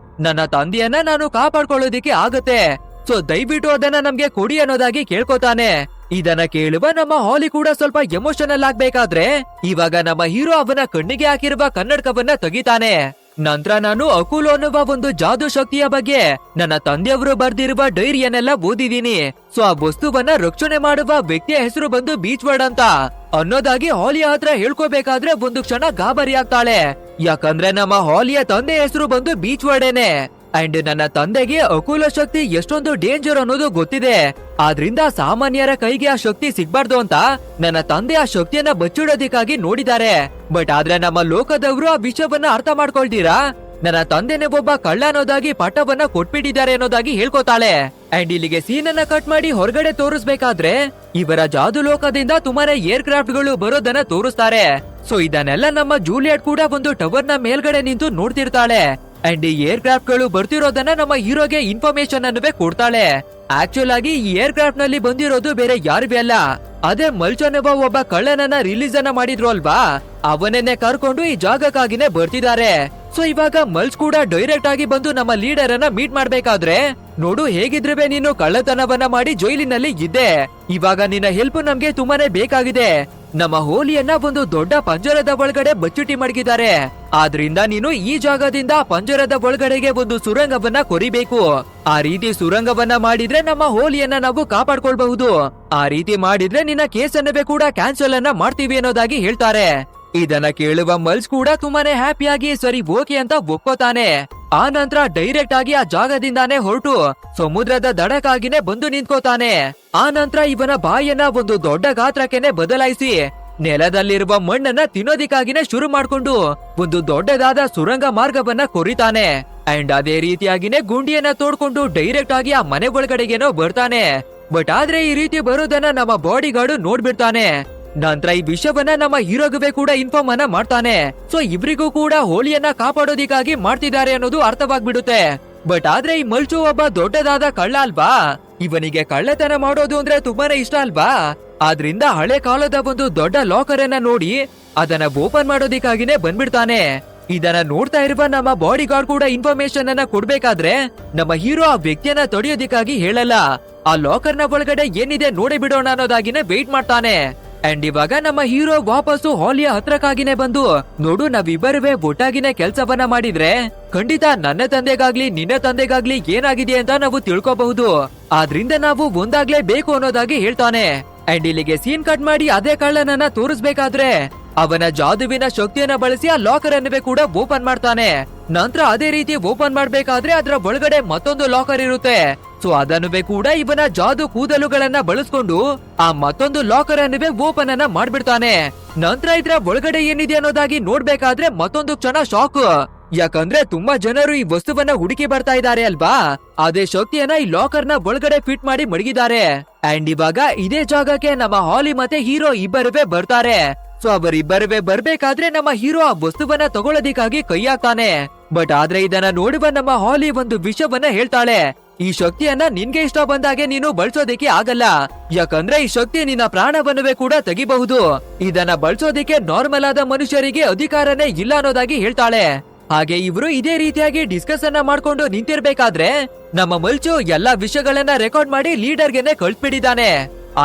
ನನ್ನ ತಂದೆಯನ್ನ ನಾನು ಕಾಪಾಡ್ಕೊಳ್ಳೋದಿಕ್ಕೆ ಆಗತ್ತೆ. ಸೊ ದಯವಿಟ್ಟು ಅದನ್ನ ನಮ್ಗೆ ಕೊಡಿ ಅನ್ನೋದಾಗಿ ಕೇಳ್ಕೊತಾನೆ. ಇದನ್ನ ಕೇಳುವ ನಮ್ಮ ಹಾಲಿ ಕೂಡ ಸ್ವಲ್ಪ ಎಮೋಷನಲ್ ಆಗ್ಬೇಕಾದ್ರೆ ಇವಾಗ ನಮ್ಮ ಹೀರೋ ಅವನ ಕಣ್ಣಿಗೆ ಹಾಕಿರುವ ಕನ್ನಡಕವನ್ನ ತೆಗಿತಾನೆ. ನಂತರ ನಾನು ಅಕುಲು ಅನ್ನುವ ಒಂದು ಜಾದೂ ಶಕ್ತಿಯ ಬಗ್ಗೆ ನನ್ನ ತಂದೆಯವರು ಬರ್ದಿರುವ ಡೈರಿಯನ್ನೆಲ್ಲ ಓದಿದೀನಿ. ಸೊ ಆ ವಸ್ತುವನ್ನ ರಕ್ಷಣೆ ಮಾಡುವ ವ್ಯಕ್ತಿಯ ಹೆಸರು ಬಂದು ಬೀಚ್ ವರ್ಡ್ ಅಂತ ಅನ್ನೋದಾಗಿ ಹಾಲಿಯ ಹತ್ರ ಹೇಳ್ಕೋಬೇಕಾದ್ರೆ ಒಂದು ಕ್ಷಣ ಗಾಬರಿ ಆಗ್ತಾಳೆ. ಯಾಕಂದ್ರೆ ನಮ್ಮ ಹಾಲಿಯ ತಂದೆ ಹೆಸರು ಬಂದು ಬೀಚ್ ವರ್ಡೇನೆ. ಅಂಡ್ ನನ್ನ ತಂದೆಗೆ ಅಕುಲ ಶಕ್ತಿ ಎಷ್ಟೊಂದು ಡೇಂಜರ್ ಅನ್ನೋದು ಗೊತ್ತಿದೆ. ಆದ್ರಿಂದ ಸಾಮಾನ್ಯರ ಕೈಗೆ ಆ ಶಕ್ತಿ ಸಿಗ್ಬಾರ್ದು ಅಂತ ನನ್ನ ತಂದೆ ಆ ಶಕ್ತಿಯನ್ನ ಬಚ್ಚಿಡೋದಿಕ್ಕಾಗಿ ನೋಡಿದ್ದಾರೆ. ಬಟ್ ಆದ್ರೆ ನಮ್ಮ ಲೋಕದವರು ಆ ವಿಷಯವನ್ನ ಅರ್ಥ ಮಾಡ್ಕೊಳ್ತೀರಾ? ನನ್ನ ತಂದೆನೇ ಒಬ್ಬ ಕಳ್ಳ ಅನ್ನೋದಾಗಿ ಪಟ್ಟವನ್ನ ಕೊಟ್ಬಿಟ್ಟಿದ್ದಾರೆ ಅನ್ನೋದಾಗಿ ಹೇಳ್ಕೊತಾಳೆ. ಅಂಡ್ ಇಲ್ಲಿಗೆ ಸೀನನ್ನ ಕಟ್ ಮಾಡಿ ಹೊರಗಡೆ ತೋರಿಸ್ಬೇಕಾದ್ರೆ ಇವರ ಜಾದು ಲೋಕದಿಂದ ತುಂಬಾನೇ ಏರ್ ಕ್ರಾಫ್ಟ್ ಗಳು ಬರೋದನ್ನ ತೋರಿಸ್ತಾರೆ. ಸೊ ಇದನ್ನೆಲ್ಲ ನಮ್ಮ ಜೂಲಿಯಟ್ ಕೂಡ ಒಂದು ಟವರ್ ನ ಮೇಲ್ಗಡೆ ನಿಂತು ನೋಡ್ತಿರ್ತಾಳೆ. ಅಂಡ್ ಈ ಏರ್ ಕ್ರಾಫ್ಟ್ ಗಳು ಬರ್ತಿರೋದನ್ನ ನಮ್ಮ ಹೀರೋಗೆ ಇನ್ಫಾರ್ಮೇಶನ್ ಅನ್ನುವೇ ಕೊಡ್ತಾಳೆ. ಆಕ್ಚುಲ್ ಆಗಿ ಈ ಏರ್ ಕ್ರಾಫ್ಟ್ ನಲ್ಲಿ ಬಂದಿರೋದು ಬೇರೆ ಯಾರಿಗೂ ಅಲ್ಲ, ಅದೇ ಮಲ್ಚನ್ ಒಬ್ಬ ಕಳ್ಳನನ್ನ ರಿಲೀಸ್ ಅನ್ನ ಮಾಡಿದ್ರು ಅಲ್ವಾ, ಅವನನ್ನೇ ಕರ್ಕೊಂಡು ಈ ಜಾಗಕ್ಕಾಗಿನೇ ಬರ್ತಿದ್ದಾರೆ. ಸೊ ಇವಾಗ ಮಲ್ಚ್ ಕೂಡ ಡೈರೆಕ್ಟ್ ಆಗಿ ಬಂದು ನಮ್ಮ ಲೀಡರ್ ಅನ್ನ ಮೀಟ್ ಮಾಡ್ಬೇಕಾದ್ರೆ, ನೋಡು ಹೇಗಿದ್ರೆ ನೀನು ಕಳ್ಳತನವನ್ನ ಮಾಡಿ ಜೈಲಿನಲ್ಲಿ ಇದ್ದೆ, ಇವಾಗ ನಿನ್ನ ಹೆಲ್ಪ್ ನಮ್ಗೆ ತುಂಬಾನೇ ಬೇಕಾಗಿದೆ. ನಮ್ಮ ಹೋಲಿಯನ್ನ ಒಂದು ದೊಡ್ಡ ಪಂಜರದ ಒಳಗಡೆ ಬಚ್ಚಿಟಿ ಮಡಗಿದ್ದಾರೆ. ಆದ್ರಿಂದ ನೀನು ಈ ಜಾಗದಿಂದ ಪಂಜರದ ಒಳಗಡೆಗೆ ಒಂದು ಸುರಂಗವನ್ನ ಕೊರಿಬೇಕು. ಆ ರೀತಿ ಸುರಂಗವನ್ನ ಮಾಡಿದ್ರೆ ನಮ್ಮ ಹೋಲಿಯನ್ನ ನಾವು ಕಾಪಾಡ್ಕೊಳ್ಬಹುದು. ಆ ರೀತಿ ಮಾಡಿದ್ರೆ ನಿನ್ನ ಕೇಸನ್ನವೇ ಕೂಡ ಕ್ಯಾನ್ಸಲ್ ಅನ್ನ ಮಾಡ್ತೀವಿ ಅನ್ನೋದಾಗಿ ಹೇಳ್ತಾರೆ. ಇದನ್ನ ಕೇಳುವ ಮಲ್ಸ್ ಕೂಡ ತುಂಬಾನೇ ಹ್ಯಾಪಿಯಾಗಿ ಸರಿ ಓಕೆ ಅಂತ ಒಪ್ಕೋತಾನೆ. ಆ ನಂತರ ಡೈರೆಕ್ಟ್ ಆಗಿ ಆ ಜಾಗದಿಂದಾನೇ ಹೊರಟು ಸಮುದ್ರದ ದಡಕ್ಕಾಗಿನೇ ಬಂದು ನಿಂತ್ಕೋತಾನೆ. ಆ ನಂತರ ಇವನ ಬಾಯನ್ನ ಒಂದು ದೊಡ್ಡ ಗಾತ್ರಕ್ಕೆನೆ ಬದಲಾಯಿಸಿ ನೆಲದಲ್ಲಿರುವ ಮಣ್ಣನ್ನ ತಿನ್ನೋದಿಕ್ಕಾಗಿನೇ ಶುರು ಮಾಡ್ಕೊಂಡು ಒಂದು ದೊಡ್ಡದಾದ ಸುರಂಗ ಮಾರ್ಗವನ್ನ ಕೊರಿತಾನೆ. ಅಂಡ್ ಅದೇ ರೀತಿಯಾಗಿನೇ ಗುಂಡಿಯನ್ನ ತೋಡ್ಕೊಂಡು ಡೈರೆಕ್ಟ್ ಆಗಿ ಆ ಮನೆ ಒಳಗಡೆಗೇನೋ ಬರ್ತಾನೆ. ಬಟ್ ಆದ್ರೆ ಈ ರೀತಿ ಬರೋದನ್ನ ನಮ್ಮ ಬಾಡಿ ಗಾರ್ಡ್ ನೋಡ್ಬಿಡ್ತಾನೆ. ನಂತರ ಈ ವಿಷಯವನ್ನ ನಮ್ಮ ಹೀರೋಗುವೆ ಕೂಡ ಇನ್ಫಾರ್ಮ್ ಅನ್ನ ಮಾಡ್ತಾನೆ. ಸೊ ಇಬ್ರಿಗೂ ಕೂಡ ಹೋಲಿಯನ್ನ ಕಾಪಾಡೋದಿಕ್ಕಾಗಿ ಮಾಡ್ತಿದ್ದಾರೆ ಅನ್ನೋದು ಅರ್ಥವಾಗ್ಬಿಡುತ್ತೆ. ಬಟ್ ಆದ್ರೆ ಈ ಮಲ್ಚು ಒಬ್ಬ ದೊಡ್ಡದಾದ ಕಳ್ಳ ಅಲ್ವಾ, ಇವನಿಗೆ ಕಳ್ಳತನ ಮಾಡೋದು ಅಂದ್ರೆ ತುಂಬಾನೇ ಇಷ್ಟ ಅಲ್ವಾ. ಆದ್ರಿಂದ ಹಳೆ ಕಾಲದ ಒಂದು ದೊಡ್ಡ ಲಾಕರ್ ಅನ್ನ ನೋಡಿ ಅದನ್ನ ಓಪನ್ ಮಾಡೋದಿಕ್ಕಾಗಿನೇ ಬಂದ್ಬಿಡ್ತಾನೆ. ಇದನ್ನ ನೋಡ್ತಾ ಇರುವ ನಮ್ಮ ಬಾಡಿ ಗಾರ್ಡ್ ಕೂಡ ಇನ್ಫಾರ್ಮೇಶನ್ ಅನ್ನ ಕೊಡ್ಬೇಕಾದ್ರೆ ನಮ್ಮ ಹೀರೋ ಆ ವ್ಯಕ್ತಿಯನ್ನ ತಡೆಯೋದಿಕ್ಕಾಗಿ ಹೇಳಲ್ಲ. ಆ ಲಾಕರ್ ನ ಒಳಗಡೆ ಏನಿದೆ ನೋಡಿ ಬಿಡೋಣ ಅನ್ನೋದಾಗಿನೇ ವೇಟ್ ಮಾಡ್ತಾನೆ. ಅಂಡ್ ಇವಾಗ ನಮ್ಮ ಹೀರೋ ವಾಪಸ್ಸು ಹಾಲಿಯ ಹತ್ರಕ್ಕಾಗಿನೇ ಬಂದು, ನೋಡು ನಾವಿಬ್ಬರುವೆ ಒಟ್ಟಾಗಿನೇ ಕೆಲ್ಸವನ್ನ ಮಾಡಿದ್ರೆ ಖಂಡಿತ ನನ್ನ ತಂದೆಗಾಗ್ಲಿ ನಿನ್ನ ತಂದೆಗಾಗ್ಲಿ ಏನಾಗಿದೆ ಅಂತ ನಾವು ತಿಳ್ಕೋಬಹುದು. ಆದ್ರಿಂದ ನಾವು ಒಂದಾಗ್ಲೇ ಬೇಕು ಅನ್ನೋದಾಗಿ ಹೇಳ್ತಾನೆ. ಅಂಡ್ ಇಲ್ಲಿಗೆ ಸೀನ್ ಕಟ್ ಮಾಡಿ ಅದೇ ಕಳ್ಳನನ್ನ ತೋರಿಸ್ಬೇಕಾದ್ರೆ ಅವನ ಜಾದುವಿನ ಶಕ್ತಿಯನ್ನ ಬಳಸಿ ಆ ಲಾಕರ್ ಅನ್ನವೇ ಕೂಡ ಓಪನ್ ಮಾಡ್ತಾನೆ. ನಂತರ ಅದೇ ರೀತಿ ಓಪನ್ ಮಾಡ್ಬೇಕಾದ್ರೆ ಅದರ ಒಳಗಡೆ ಮತ್ತೊಂದು ಲಾಕರ್ ಇರುತ್ತೆ. ಸೊ ಅದನ್ನುವೇ ಕೂಡ ಇವನ ಜಾದು ಕೂದಲುಗಳನ್ನ ಬಳಸ್ಕೊಂಡು ಆ ಮತ್ತೊಂದು ಲಾಕರ್ ಅನ್ನವೇ ಓಪನ್ ಅನ್ನ ಮಾಡ್ಬಿಡ್ತಾನೆ. ನಂತರ ಇದ್ರ ಒಳಗಡೆ ಏನಿದೆ ಅನ್ನೋದಾಗಿ ನೋಡ್ಬೇಕಾದ್ರೆ ಮತ್ತೊಂದು ಕ್ಷಣ ಶಾಕ್. ಯಾಕಂದ್ರೆ ತುಂಬಾ ಜನರು ಈ ವಸ್ತುವನ್ನ ಹುಡುಕಿ ಬರ್ತಾ ಇದ್ದಾರೆ ಅಲ್ವಾ, ಅದೇ ಶಕ್ತಿಯನ್ನ ಈ ಲಾಕರ್ ನ ಒಳಗಡೆ ಫಿಟ್ ಮಾಡಿ ಮಡಗಿದ್ದಾರೆ. ಅಂಡ್ ಇವಾಗ ಇದೇ ಜಾಗಕ್ಕೆ ನಮ್ಮ ಹಾಲಿ ಮತ್ತೆ ಹೀರೋ ಇಬ್ಬರುವೆ ಬರ್ತಾರೆ. ಸೊ ಅವರಿಬ್ಬರುವೆ ಬರ್ಬೇಕಾದ್ರೆ ನಮ್ಮ ಹೀರೋ ಆ ವಸ್ತುವನ್ನ ತಗೊಳ್ಳೋದಿಕ್ಕಾಗಿ ಕೈ ಹಾಕ್ತಾನೆ. ಬಟ್ ಆದ್ರೆ ಇದನ್ನ ನೋಡುವ ನಮ್ಮ ಹಾಲಿ ಒಂದು ವಿಷಯವನ್ನ ಹೇಳ್ತಾಳೆ. ಈ ಶಕ್ತಿಯನ್ನ ನಿನ್ಗೆ ಇಷ್ಟ ಬಂದಾಗೆ ನೀನು ಬಳಸೋದಿಕ್ಕೆ ಆಗಲ್ಲ. ಯಾಕಂದ್ರೆ ಈ ಶಕ್ತಿ ನಿನ್ನ ಪ್ರಾಣವನ್ನುವೆ ಕೂಡ ತೆಗಿಬಹುದು. ಇದನ್ನ ಬಳಸೋದಿಕ್ಕೆ ನಾರ್ಮಲ್ ಆದ ಮನುಷ್ಯರಿಗೆ ಅಧಿಕಾರನೇ ಇಲ್ಲ ಅನ್ನೋದಾಗಿ ಹೇಳ್ತಾಳೆ. ಹಾಗೆ ಇವ್ರು ಇದೇ ರೀತಿಯಾಗಿ ಡಿಸ್ಕಸ್ ಅನ್ನ ಮಾಡ್ಕೊಂಡು ನಿಂತಿರ್ಬೇಕಾದ್ರೆ ನಮ್ಮ ಮಲ್ಚು ಎಲ್ಲಾ ವಿಷಯಗಳನ್ನ ರೆಕಾರ್ಡ್ ಮಾಡಿ ಲೀಡರ್ಗೆನೆ ಕಳ್ಸ್ಬಿಟ್ಟಿದ್ದಾನೆ.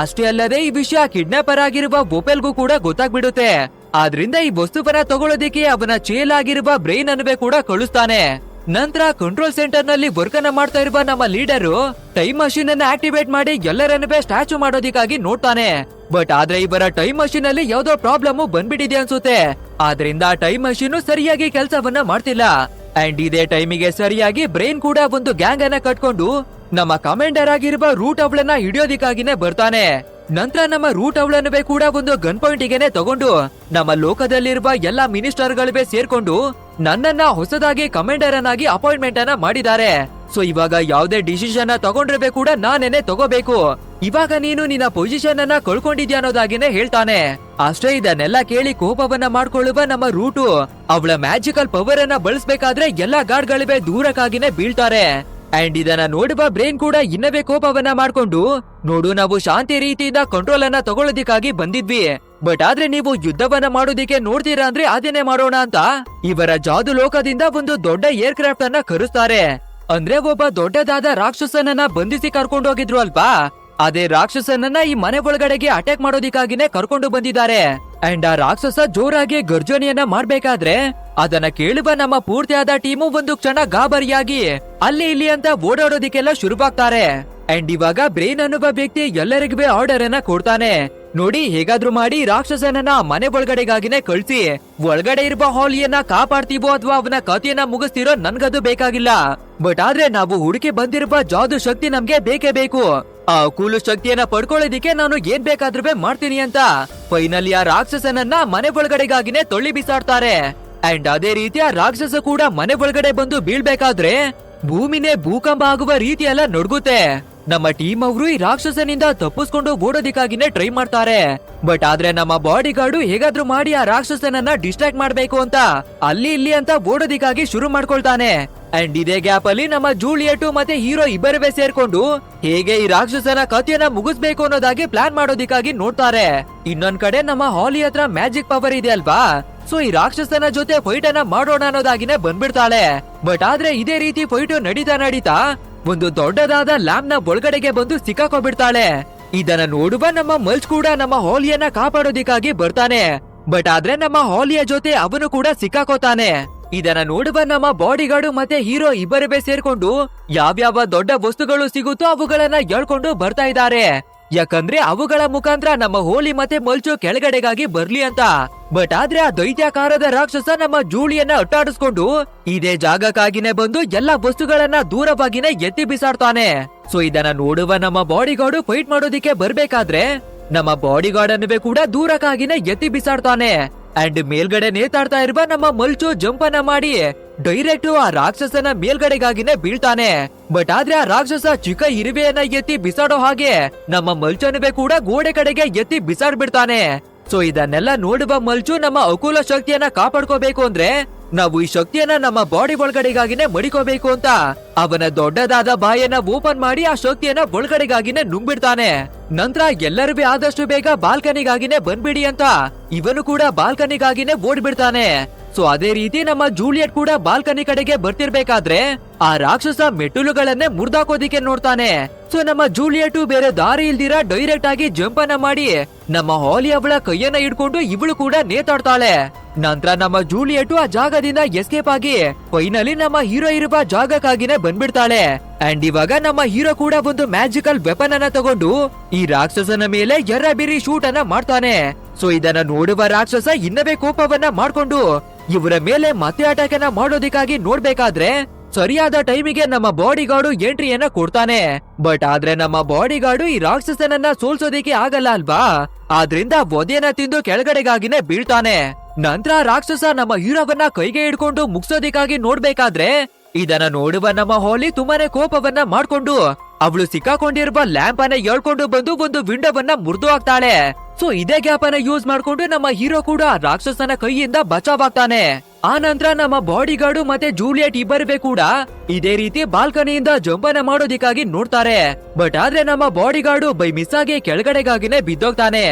ಅಷ್ಟೇ ಅಲ್ಲದೆ ಈ ವಿಷಯ ಕಿಡ್ನಾಪರ್ ಆಗಿರುವ ಬೋಪೆಲ್ಗೂ ಕೂಡ ಗೊತ್ತಾಗ್ಬಿಡುತ್ತೆ. ಆದ್ರಿಂದ ಈ ವಸ್ತುವನ್ನ ತಗೊಳ್ಳೋದಿಕ್ಕೆ ಅವನ ಚೇಲ್ ಆಗಿರುವ ಬ್ರೈನ್ ಅನ್ನುವೆ ಕೂಡ ಕಳಿಸ್ತಾನೆ. ನಂತರ ಕಂಟ್ರೋಲ್ ಸೆಂಟರ್ ನಲ್ಲಿ ವರ್ಕ್ ಅನ್ನ ಮಾಡ್ತಾ ಇರುವ ನಮ್ಮ ಲೀಡರು ಟೈಮ್ ಮಷೀನ್ ಅನ್ನ ಆಕ್ಟಿವೇಟ್ ಮಾಡಿ ಎಲ್ಲರನ್ನುವೆ ಸ್ಟ್ಯಾಚು ಮಾಡೋದಿಕ್ಕಾಗಿ ನೋಡ್ತಾನೆ. ಬಟ್ ಆದ್ರೆ ಇವರ ಟೈಮ್ ಮಷೀನ್ ಅಲ್ಲಿ ಯಾವ್ದೋ ಪ್ರಾಬ್ಲಮ್ ಬಂದ್ಬಿಟ್ಟಿದೆ ಅನ್ಸುತ್ತೆ. ಆದ್ರಿಂದ ಟೈಮ್ ಮಷೀನ್ ಸರಿಯಾಗಿ ಕೆಲಸವನ್ನ ಮಾಡ್ತಿಲ್ಲ. ಅಂಡ್ ಇದೇ ಟೈಮಿಗೆ ಸರಿಯಾಗಿ ಬ್ರೈನ್ ಕೂಡ ಒಂದು ಗ್ಯಾಂಗ್ ಅನ್ನ ಕಟ್ಕೊಂಡು ನಮ್ಮ ಕಮಾಂಡರ್ ಆಗಿರುವ ರೂಟ್ ಅವಳನ್ನ ಹಿಡಿಯೋದಿಕ್ಕಾಗಿನೇ ಬರ್ತಾನೆ. ನಂತರ ನಮ್ಮ ರೂಟ್ ಅವಳನ್ನುವೆ ಕೂಡ ಒಂದು ಗನ್ ಪಾಯಿಂಟ್ ಗೆನೆ ತಗೊಂಡು ನಮ್ಮ ಲೋಕದಲ್ಲಿರುವ ಎಲ್ಲಾ ಮಿನಿಸ್ಟರ್ ಗಳಿವೆ ಸೇರ್ಕೊಂಡು ನನ್ನನ್ನ ಹೊಸದಾಗಿ ಕಮಾಂಡರ್ ಅನ್ನಾಗಿ ಅಪಾಯಿಂಟ್ಮೆಂಟ್ ಅನ್ನ ಮಾಡಿದ್ದಾರೆ. ಸೊ ಇವಾಗ ಯಾವ್ದೇ ಡಿಸಿಷನ್ ತಗೊಂಡ್ರೆ ಕೂಡ ನಾನೇನೆ ತಗೋಬೇಕು. ಇವಾಗ ನೀನು ನಿನ್ನ ಪೊಸಿಷನ್ ಅನ್ನ ಕಳ್ಕೊಂಡಿದ್ಯಾ ಅನ್ನೋದಾಗಿನೇ ಹೇಳ್ತಾನೆ. ಅಷ್ಟೇ ಇದನ್ನೆಲ್ಲ ಕೇಳಿ ಕೋಪವನ್ನ ಮಾಡ್ಕೊಳ್ಳುವ ನಮ್ಮ ರೂಟು ಅವಳ ಮ್ಯಾಜಿಕಲ್ ಪವರ್ ಅನ್ನ ಬಳಸಬೇಕಾದ್ರೆ ಎಲ್ಲಾ ಗಾರ್ಡ್ ಗಳಿವೆ ದೂರಕ್ಕಾಗಿನೇ ಬೀಳ್ತಾರೆ. ಅಂಡ್ ಇದನ್ನ ನೋಡುವ ಬ್ರೈನ್ ಕೂಡ ಇನ್ನವೇ ಕೋಪವನ್ನ ಮಾಡ್ಕೊಂಡು, ನೋಡು ನಾವು ಶಾಂತಿ ರೀತಿಯಿಂದ ಕಂಟ್ರೋಲ್ ಅನ್ನ ತಗೊಳ್ಳೋದಿಕ್ಕಾಗಿ ಬಂದಿದ್ವಿ, ಬಟ್ ಆದ್ರೆ ನೀವು ಯುದ್ಧವನ್ನ ಮಾಡೋದಿಕ್ಕೆ ನೋಡ್ತೀರಾ ಅಂದ್ರೆ ಅದೇನೆ ಮಾಡೋಣ ಅಂತ ಇವರ ಜಾದು ಲೋಕದಿಂದ ಒಂದು ದೊಡ್ಡ ಏರ್ ಕ್ರಾಫ್ಟ್ ಅನ್ನ ಕರೆಸ್ತಾರೆ. ಅಂದ್ರೆ ಒಬ್ಬ ದೊಡ್ಡದಾದ ರಾಕ್ಷಸನನ್ನ ಬಂಧಿಸಿ ಕರ್ಕೊಂಡು ಹೋಗಿದ್ರು ಅಲ್ವಾ, ಅದೇ ರಾಕ್ಷಸನನ್ನ ಈ ಮನೆ ಒಳಗಡೆಗೆ ಅಟ್ಯಾಕ್ ಮಾಡೋದಿಕ್ಕಾಗಿನೇ ಕರ್ಕೊಂಡು ಬಂದಿದ್ದಾರೆ. ಅಂಡ್ ಆ ರಾಕ್ಷಸ ಜೋರಾಗಿ ಗರ್ಜನೆಯನ್ನ ಮಾಡ್ಬೇಕಾದ್ರೆ ಅದನ್ನ ಕೇಳುವ ನಮ್ಮ ಪೂರ್ತಿಯಾದ ಟೀಮು ಒಂದು ಕ್ಷಣ ಗಾಬರಿಯಾಗಿ ಅಲ್ಲಿ ಇಲ್ಲಿ ಅಂತ ಓಡಾಡೋದಿಕ್ಕೆಲ್ಲ ಶುರುವಾಗ್ತಾರೆ. ಅಂಡ್ ಇವಾಗ ಬ್ರೈನ್ ಅನ್ನುವ ವ್ಯಕ್ತಿ ಎಲ್ಲರಿಗೂ ಆರ್ಡರ್ ಅನ್ನ ಕೊಡ್ತಾನೆ. ನೋಡಿ, ಹೇಗಾದ್ರೂ ಮಾಡಿ ರಾಕ್ಷಸನನ್ನ ಮನೆ ಒಳಗಡೆಗಾಗಿನೇ ಕಳ್ಸಿ, ಒಳಗಡೆ ಇರುವ ಹಾಲಿಯನ್ನ ಕಾಪಾಡ್ತೀವೋ ಅಥವಾ ಅವನ ಕಥೆಯನ್ನ ಮುಗಿಸ್ತಿರೋ ನನ್ಗದು ಬೇಕಾಗಿಲ್ಲ. ಬಟ್ ಆದ್ರೆ ನಾವು ಹುಡುಕಿ ಬಂದಿರುವ ಜಾದು ಶಕ್ತಿ ನಮ್ಗೆ ಬೇಕೇ ಬೇಕು. ಆ ಕೂಲು ಶಕ್ತಿಯನ್ನ ಪಡ್ಕೊಳ್ಳೋದಿಕ್ಕೆ ನಾನು ಏನ್ ಬೇಕಾದ್ರೂ ಮಾಡ್ತೀನಿ ಅಂತ ಫೈನಲಿ ಆ ರಾಕ್ಷಸನನ್ನ ಮನೆ ಒಳಗಡೆಗಾಗಿನೇ ತೊಳ್ಳಿ ಬಿಸಾಡ್ತಾರೆ. ಅಂಡ್ ಅದೇ ರೀತಿ ಆ ರಾಕ್ಷಸ ಕೂಡ ಮನೆ ಒಳಗಡೆ ಬಂದು ಬೀಳ್ಬೇಕಾದ್ರೆ ಭೂಮಿನೇ ಭೂಕಂಪ ಆಗುವ ರೀತಿ ಎಲ್ಲ ನಡ್ಗುತ್ತೆ. ನಮ್ಮ ಟೀಮ್ ಅವರು ಈ ರಾಕ್ಷಸನಿಂದ ತಪ್ಪಿಸ್ಕೊಂಡು ಓಡೋದಿಕ್ಕಾಗಿನೇ ಟ್ರೈ ಮಾಡ್ತಾರೆ. ಬಟ್ ಆದ್ರೆ ನಮ್ಮ ಬಾಡಿ ಗಾರ್ಡು ಹೇಗಾದ್ರೂ ಮಾಡಿ ಆ ರಾಕ್ಷಸನನ್ನ ಡಿಸ್ಟ್ರಾಕ್ಟ್ ಮಾಡ್ಬೇಕು ಅಂತ ಅಲ್ಲಿ ಇಲ್ಲಿ ಅಂತ ಓಡೋದಿಕ್ಕಾಗಿ ಶುರು ಮಾಡ್ಕೊಳ್ತಾನೆ. ಅಂಡ್ ಇದೇ ಗ್ಯಾಪ್ ಅಲ್ಲಿ ನಮ್ಮ ಜೂಲಿಯಟ್ ಮತ್ತೆ ಹೀರೋ ಇಬ್ಬರವೇ ಸೇರ್ಕೊಂಡು ಹೇಗೆ ಈ ರಾಕ್ಷಸನ ಕಥೆಯನ್ನ ಮುಗಿಸ್ಬೇಕು ಅನ್ನೋದಾಗಿ ಪ್ಲಾನ್ ಮಾಡೋದಿಕ್ಕಾಗಿ ನೋಡ್ತಾರೆ. ಇನ್ನೊಂದ್ ಕಡೆ ನಮ್ಮ ಹಾಲಿ ಹತ್ರ ಮ್ಯಾಜಿಕ್ ಪವರ್ ಇದೆ ಅಲ್ವಾ, ಸೊ ಈ ರಾಕ್ಷಸನ ಜೊತೆ ಫೈಟ್ ಅನ್ನ ಮಾಡೋಣ ಅನ್ನೋದಾಗಿನೇ ಬಂದ್ಬಿಡ್ತಾಳೆ. ಬಟ್ ಆದ್ರೆ ಇದೇ ರೀತಿ ಫೈಟ್ ನಡೀತಾ ಒಂದು ದೊಡ್ಡದಾದ ಲ್ಯಾಂಪ್ ನ ಒಳಗಡೆಗೆ ಬಂದು ಸಿಕ್ಕಾಕೊಂಡ್ಬಿಡ್ತಾಳೆ. ಇದನ್ನ ನೋಡುವ ನಮ್ಮ ಮಲ್ಚ್ ಕೂಡ ನಮ್ಮ ಹಾಲಿಯನ್ನ ಕಾಪಾಡೋದಿಕ್ಕಾಗಿ ಬರ್ತಾನೆ. ಬಟ್ ಆದ್ರೆ ನಮ್ಮ ಹಾಲಿಯ ಜೊತೆ ಅವನು ಕೂಡ ಸಿಕ್ಕಾಕೋತಾನೆ. ಇದನ್ನ ನೋಡುವ ನಮ್ಮ ಬಾಡಿ ಗಾರ್ಡ್ ಮತ್ತೆ ಹೀರೋ ಇಬ್ಬರವೇ ಸೇರ್ಕೊಂಡು ಯಾವ್ಯಾವ ದೊಡ್ಡ ವಸ್ತುಗಳು ಸಿಗುತ್ತೋ ಅವುಗಳನ್ನ ಎಳ್ಕೊಂಡು ಬರ್ತಾ ಇದ್ದಾರೆ. ಯಾಕಂದ್ರೆ ಅವುಗಳ ಮುಖಾಂತರ ನಮ್ಮ ಹೋಲಿ ಮತ್ತೆ ಮಲ್ಚು ಕೆಳಗಡೆಗಾಗಿ ಬರ್ಲಿ ಅಂತ. ಬಟ್ ಆದ್ರೆ ಆ ದೈತ್ಯಾಕಾರದ ರಾಕ್ಷಸ ನಮ್ಮ ಜೂಳಿಯನ್ನ ಅಟ್ಟಾಡಿಸ್ಕೊಂಡು ಇದೇ ಜಾಗಕ್ಕಾಗಿನೇ ಬಂದು ಎಲ್ಲಾ ವಸ್ತುಗಳನ್ನ ದೂರವಾಗಿನೇ ಎತ್ತಿ ಬಿಸಾಡ್ತಾನೆ. ಸೊ ಇದನ್ನ ನೋಡುವ ನಮ್ಮ ಬಾಡಿ ಗಾರ್ಡ್ ಫೈಟ್ ಮಾಡೋದಿಕ್ಕೆ ಬರ್ಬೇಕಾದ್ರೆ ನಮ್ಮ ಬಾಡಿ ಗಾರ್ಡ್ ಅನ್ನುವೆ ಕೂಡ ದೂರಕ್ಕಾಗಿನೇ ಎತ್ತಿ ಬಿಸಾಡ್ತಾನೆ. ಅಂಡ್ ಮೇಲ್ಗಡೆ ನೇತಾಡ್ತಾ ಇರುವ ನಮ್ಮ ಮಲ್ಚು ಜಂಪ್ ಅನ್ನ ಮಾಡಿ ಡೈರೆಕ್ಟ್ ಆ ರಾಕ್ಷಸನ ಮೇಲ್ಗಡೆಗಾಗಿನೇ ಬೀಳ್ತಾನೆ. ಬಟ್ ಆದ್ರೆ ಆ ರಾಕ್ಷಸ ಚಿಕ್ಕ ಇರುವೆಯನ್ನ ಎತ್ತಿ ಬಿಸಾಡೋ ಹಾಗೆ ನಮ್ಮ ಮಲ್ಚನುವೆ ಕೂಡ ಗೋಡೆ ಕಡೆಗೆ ಎತ್ತಿ ಬಿಸಾಡ್ಬಿಡ್ತಾನೆ. ಸೊ ಇದನ್ನೆಲ್ಲ ನೋಡುವ ಮಲ್ಚು ನಮ್ಮ ಅಕುಲ ಶಕ್ತಿಯನ್ನ ಕಾಪಾಡ್ಕೋಬೇಕು ಅಂದ್ರೆ ನಾವು ಈ ಶಕ್ತಿಯನ್ನ ನಮ್ಮ ಬಾಡಿ ಒಳಗಡೆಗಾಗಿನೇ ಮಡಿಕೋಬೇಕು ಅಂತ ಅವನ ದೊಡ್ಡದಾದ ಬಾಯನ್ನ ಓಪನ್ ಮಾಡಿ ಆ ಶಕ್ತಿಯನ್ನ ಒಳಗಡೆಗಾಗಿನೇ ನುಂಗ್ಬಿಡ್ತಾನೆ. ನಂತರ ಎಲ್ಲರೂ ಆದಷ್ಟು ಬೇಗ ಬಾಲ್ಕನಿಗಾಗಿನೇ ಬಂದ್ಬಿಡಿ ಅಂತ ಇವನು ಕೂಡ ಬಾಲ್ಕನಿಗಾಗಿನೇ ಓಡ್ಬಿಡ್ತಾನೆ. ಸೊ ಅದೇ ರೀತಿ ನಮ್ಮ ಜೂಲಿಯಟ್ ಕೂಡ ಬಾಲ್ಕನಿ ಕಡೆಗೆ ಬರ್ತಿರ್ಬೇಕಾದ್ರೆ ಆ ರಾಕ್ಷಸ ಮೆಟ್ಟಲುಗಳನ್ನೇ ಮುರ್ದಾಕೋದಿಕ್ಕೆ ನೋಡ್ತಾನೆ. ಸೊ ನಮ್ಮ ಜೂಲಿಯಟ್ ಬೇರೆ ದಾರಿ ಇಲ್ದಿರ ಡೈರೆಕ್ಟ್ ಆಗಿ ಜಂಪ್ ಅನ್ನ ಮಾಡಿ ನಮ್ಮ ಹಾಲಿ ಅವಳ ಕೈಯನ್ನ ಹಿಡ್ಕೊಂಡು ಇವಳು ಕೂಡ ನೇತಾಡ್ತಾಳೆ. ನಂತರ ನಮ್ಮ ಜೂಲಿಯಟ್ ಆ ಜಾಗದಿಂದ ಎಸ್ಕೇಪ್ ಆಗಿ ಫೈನಲಿ ನಮ್ಮ ಹೀರೋ ಇರುವ ಜಾಗಕ್ಕಾಗಿನೇ ಬಂದ್ಬಿಡ್ತಾಳೆ. ಅಂಡ್ ಇವಾಗ ನಮ್ಮ ಹೀರೋ ಕೂಡ ಒಂದು ಮ್ಯಾಜಿಕಲ್ ವೆಪನ್ ಅನ್ನ ತಗೊಂಡು ಈ ರಾಕ್ಷಸನ ಮೇಲೆ ಎರ್ರಬಿರಿ ಶೂಟ್ ಅನ್ನ ಮಾಡ್ತಾನೆ. ಸೊ ಇದನ್ನ ನೋಡುವ ರಾಕ್ಷಸ ಇನ್ನವೇ ಕೋಪವನ್ನ ಮಾಡ್ಕೊಂಡು ಇವರ ಮೇಲೆ ಮತ್ತೆ ಅಟ್ಯಾಕ್ ಅನ್ನ ಮಾಡೋದಿಕ್ಕಾಗಿ ನೋಡ್ಬೇಕಾದ್ರೆ ಸರಿಯಾದ ಟೈಮಿಗೆ ನಮ್ಮ ಬಾಡಿ ಗಾರ್ಡು ಎಂಟ್ರಿಯನ್ನ ಕೊಡ್ತಾನೆ. ಬಟ್ ಆದ್ರೆ ನಮ್ಮ ಬಾಡಿ ಗಾರ್ಡು ಈ ರಾಕ್ಷಸನನ್ನ ಸೋಲ್ಸೋದಿಕ್ಕೆ ಆಗಲ್ಲ ಅಲ್ವಾ, ಆದ್ರಿಂದ ಒದೆಯನ್ನ ತಿಂದು ಕೆಳಗಡೆಗಾಗಿನೇ ಬೀಳ್ತಾನೆ. ನಂತರ ರಾಕ್ಷಸ ನಮ್ಮ ಹೀರೋವನ್ನ ಕೈಗೆ ಹಿಡ್ಕೊಂಡು ಮುಗ್ಸೋದಿಕ್ಕಾಗಿ ನೋಡ್ಬೇಕಾದ್ರೆ ಇದನ್ನ ನೋಡುವ ನಮ್ಮ ಹಾಲಿ ತುಂಬಾನೇ ಕೋಪವನ್ನ ಮಾಡ್ಕೊಂಡು ಅವಳು ಸಿಕ್ಕಾಕೊಂಡಿರುವ ಲ್ಯಾಂಪ್ ಅನ್ನ ಎಳ್ಕೊಂಡು ಬಂದು ಒಂದು ವಿಂಡೋವನ್ನ ಮುರಿದು ಹಾಕ್ತಾಳೆ. ಸೊ ಇದೇ ಗ್ಯಾಪ್ ಅನ್ನ ಯೂಸ್ ಮಾಡ್ಕೊಂಡು ನಮ್ಮ ಹೀರೋ ಕೂಡ ರಾಕ್ಷಸನ ಕೈಯಿಂದ ಬಚಾವಾಗ್ತಾನೆ. ಆ ನಂತರ ನಮ್ಮ ಬಾಡಿ ಗಾರ್ಡು ಮತ್ತೆ ಜೂಲಿಯಟ್ ಇಬ್ಬರಿವೆ ಕೂಡ ಇದೇ ರೀತಿ ಬಾಲ್ಕನಿಯಿಂದ ಜಂಪನ ಮಾಡೋದಿಕ್ಕಾಗಿ ನೋಡ್ತಾರೆ. ಬಟ್ ಆದ್ರೆ ನಮ್ಮ ಬಾಡಿ ಗಾರ್ಡು ಬೈ ಮಿಸ್ ಆಗಿ ಕೆಳಗಡೆಗಾಗಿನೇ ಬಿದ್ದೋಗ್ತಾನೆ.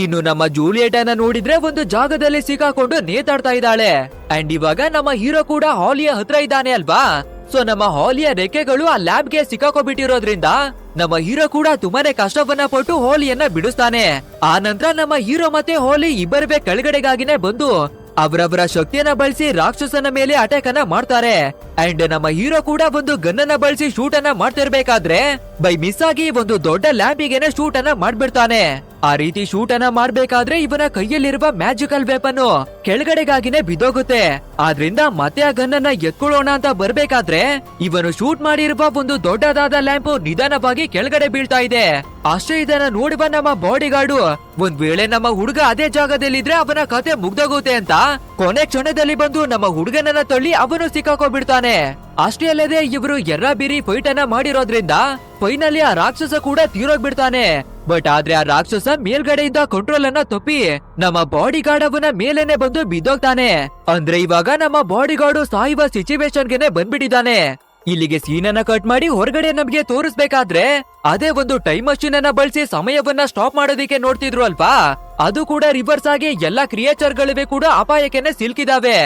ಇನ್ನು ನಮ್ಮ ಜೂಲಿಯಟ್ ಅನ್ನ ನೋಡಿದ್ರೆ ಒಂದು ಜಾಗದಲ್ಲಿ ಸಿಕ್ಕಾಕೊಂಡು ನೇತಾಡ್ತಾ ಇದ್ದಾಳೆ. ಅಂಡ್ ಇವಾಗ ನಮ್ಮ ಹೀರೋ ಕೂಡ ಹಾಲಿಯ ಹತ್ರ ಇದ್ದಾನೆ ಅಲ್ವಾ. ಸೊ ನಮ್ಮ ಹಾಲಿಯ ರೆಕ್ಕೆಗಳು ಆ ಲ್ಯಾಬ್ಗೆ ಸಿಕ್ಕಾಕೊಂಡ್ಬಿಟ್ಟಿರೋದ್ರಿಂದ ನಮ್ಮ ಹೀರೋ ಕೂಡ ತುಂಬಾನೇ ಕಷ್ಟವನ್ನ ಪಟ್ಟು ಹೋಲಿಯನ್ನ ಬಿಡಿಸ್ತಾನೆ. ಆ ನಂತರ ನಮ್ಮ ಹೀರೋ ಮತ್ತೆ ಹೋಲಿ ಇಬ್ಬರೇ ಕೆಳಗಡೆಗಾಗಿನೇ ಬಂದು ಅವರವರ ಶಕ್ತಿಯನ್ನ ಬಳಸಿ ರಾಕ್ಷಸನ ಮೇಲೆ ಅಟ್ಯಾಕ್ ಅನ್ನ ಮಾಡ್ತಾರೆ. ಅಂಡ್ ನಮ್ಮ ಹೀರೋ ಕೂಡ ಒಂದು ಗನ್ನನ್ನ ಬಳಸಿ ಶೂಟ್ ಅನ್ನ ಮಾಡ್ತಿರ್ಬೇಕಾದ್ರೆ ಬೈ ಮಿಸ್ ಆಗಿ ಒಂದು ದೊಡ್ಡ ಲ್ಯಾಂಪಿಗೆನೆ ಶೂಟ್ ಅನ್ನ ಮಾಡ್ಬಿಡ್ತಾನೆ. ಆ ರೀತಿ ಶೂಟ್ ಅನ್ನ ಮಾಡ್ಬೇಕಾದ್ರೆ ಇವನ ಕೈಯಲ್ಲಿರುವ ಮ್ಯಾಜಿಕಲ್ ವೆಪನ್ ಕೆಳಗಡೆಗಾಗಿನೇ ಬಿದ್ದೋಗುತ್ತೆ. ಆದ್ರಿಂದ ಮತ್ತೆ ಆ ಗನ್ನನ್ನ ಎತ್ಕೊಳ್ಳೋಣ ಅಂತ ಬರ್ಬೇಕಾದ್ರೆ ಇವನು ಶೂಟ್ ಮಾಡಿರುವ ಒಂದು ದೊಡ್ಡದಾದ ಲ್ಯಾಂಪ್ ನಿಧಾನವಾಗಿ ಕೆಳಗಡೆ ಬೀಳ್ತಾ ಇದೆ. ಅಷ್ಟೇ ಇದನ್ನ ನೋಡುವ ನಮ್ಮ ಬಾಡಿ ಗಾರ್ಡು ಒಂದ್ ವೇಳೆ ನಮ್ಮ ಹುಡುಗ ಅದೇ ಜಾಗದಲ್ಲಿದ್ರೆ ಅವನ ಕತೆ ಮುಗ್ದೋಗುತ್ತೆ ಅಂತ ಕೊನೆ ಕ್ಷಣದಲ್ಲಿ ಬಂದು ನಮ್ಮ ಹುಡುಗನನ್ನ ತಳ್ಳಿ ಅವನು ಸಿಕ್ಕಾಕೊಂಡ್ಬಿಡ್ತಾನೆ. ಅಷ್ಟೇ ಅಲ್ಲದೆ ಇವರು ಎರ್ರಾಬಿರಿ ಫೈಟ್ ಅನ್ನ ಮಾಡಿರೋದ್ರಿಂದ ಫೈನಲಿ ಆ ರಾಕ್ಷಸ ಕೂಡ ತೀರೋಗ್ಬಿಡ್ತಾನೆ. ಬಟ್ ಆದ್ರೆ ಆ ರಾಕ್ಷಸ ಮೇಲ್ಗಡೆಯಿಂದ ಕಂಟ್ರೋಲ್ ಅನ್ನ ತಪ್ಪಿ ನಮ್ಮ ಬಾಡಿ ಗಾರ್ಡ್ ಅವನ ಮೇಲೇನೆ ಬಂದು ಬಿದ್ದೋಗ್ತಾನೆ. ಅಂದ್ರೆ ಇವಾಗ ನಮ್ಮ ಬಾಡಿ ಗಾರ್ಡು ಸಾಯುವ ಸಿಚುವೇಶನ್ ಗೆನೆ ಬಂದ್ಬಿಟ್ಟಿದ್ದಾನೆ. ಇಲ್ಲಿಗೆ ಸೀನ್ ಅನ್ನ ಕಟ್ ಮಾಡಿ ಹೊರಗಡೆ ನಮ್ಗೆ ತೋರಿಸ್ಬೇಕಾದ್ರೆ ಅದೇ ಒಂದು ಟೈಮ್ ಮಷೀನ್ ಅನ್ನ ಬಳಸಿ ಸಮಯವನ್ನ ಸ್ಟಾಪ್ ಮಾಡೋದಿಕ್ಕೆ ನೋಡ್ತಿದ್ರು ಅಲ್ವಾ. ಅದು ಕೂಡ ರಿವರ್ಸ್ ಆಗಿ ಎಲ್ಲಾ ಕ್ರಿಯೇಚರ್ ಗಳಿವೆ ಕೂಡ ಅಪಾಯಕ್ಕೆ ಸಿಲ್ಕಿದಾವೆ.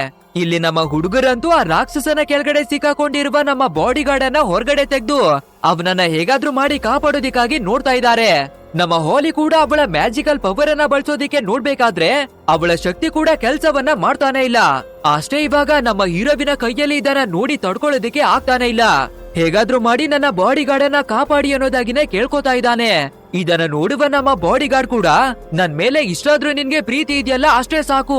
ಇಲ್ಲಿ ನಮ್ಮ ಹುಡುಗರಂತೂ ಆ ರಾಕ್ಷಸನ ಕೆಳಗಡೆ ಸಿಕ್ಕಾಕೊಂಡಿರುವ ನಮ್ಮ ಬಾಡಿ ಗಾರ್ಡ್ ಅನ್ನ ಹೊರಗಡೆ ತೆಗೆದು ಅವನನ್ನ ಹೇಗಾದ್ರೂ ಮಾಡಿ ಕಾಪಾಡೋದಿಕ್ಕಾಗಿ ನೋಡ್ತಾ ಇದ್ದಾರೆ. ನಮ್ಮ ಹೋಲಿ ಕೂಡ ಅವಳ ಮ್ಯಾಜಿಕಲ್ ಪವರ್ ಅನ್ನ ಬಳಸೋದಿಕ್ಕೆ ನೋಡ್ಬೇಕಾದ್ರೆ ಅವಳ ಶಕ್ತಿ ಕೂಡ ಕೆಲ್ಸವನ್ನ ಮಾಡ್ತಾನೆ ಇಲ್ಲ. ಅಷ್ಟೇ ಇವಾಗ ನಮ್ಮ ಹೀರೋವಿನ ಕೈಯಲ್ಲಿ ಇದನ್ನ ನೋಡಿ ತಡ್ಕೊಳ್ಳೋದಿಕ್ಕೆ ಆಗ್ತಾನೆ ಇಲ್ಲ. ಹೇಗಾದ್ರೂ ಮಾಡಿ ನನ್ನ ಬಾಡಿ ಗಾರ್ಡ್ ಅನ್ನ ಕಾಪಾಡಿ ಅನ್ನೋದಾಗಿನೇ ಕೇಳ್ಕೊತಾ ಇದ್ದಾನೆ. ಇದನ್ನ ನೋಡುವ ನಮ್ಮ ಬಾಡಿ ಗಾರ್ಡ್ ಕೂಡ ನನ್ ಮೇಲೆ ಇಷ್ಟಾದ್ರೂ ನಿನ್ಗೆ ಪ್ರೀತಿ ಇದೆಯಲ್ಲ ಅಷ್ಟೇ ಸಾಕು,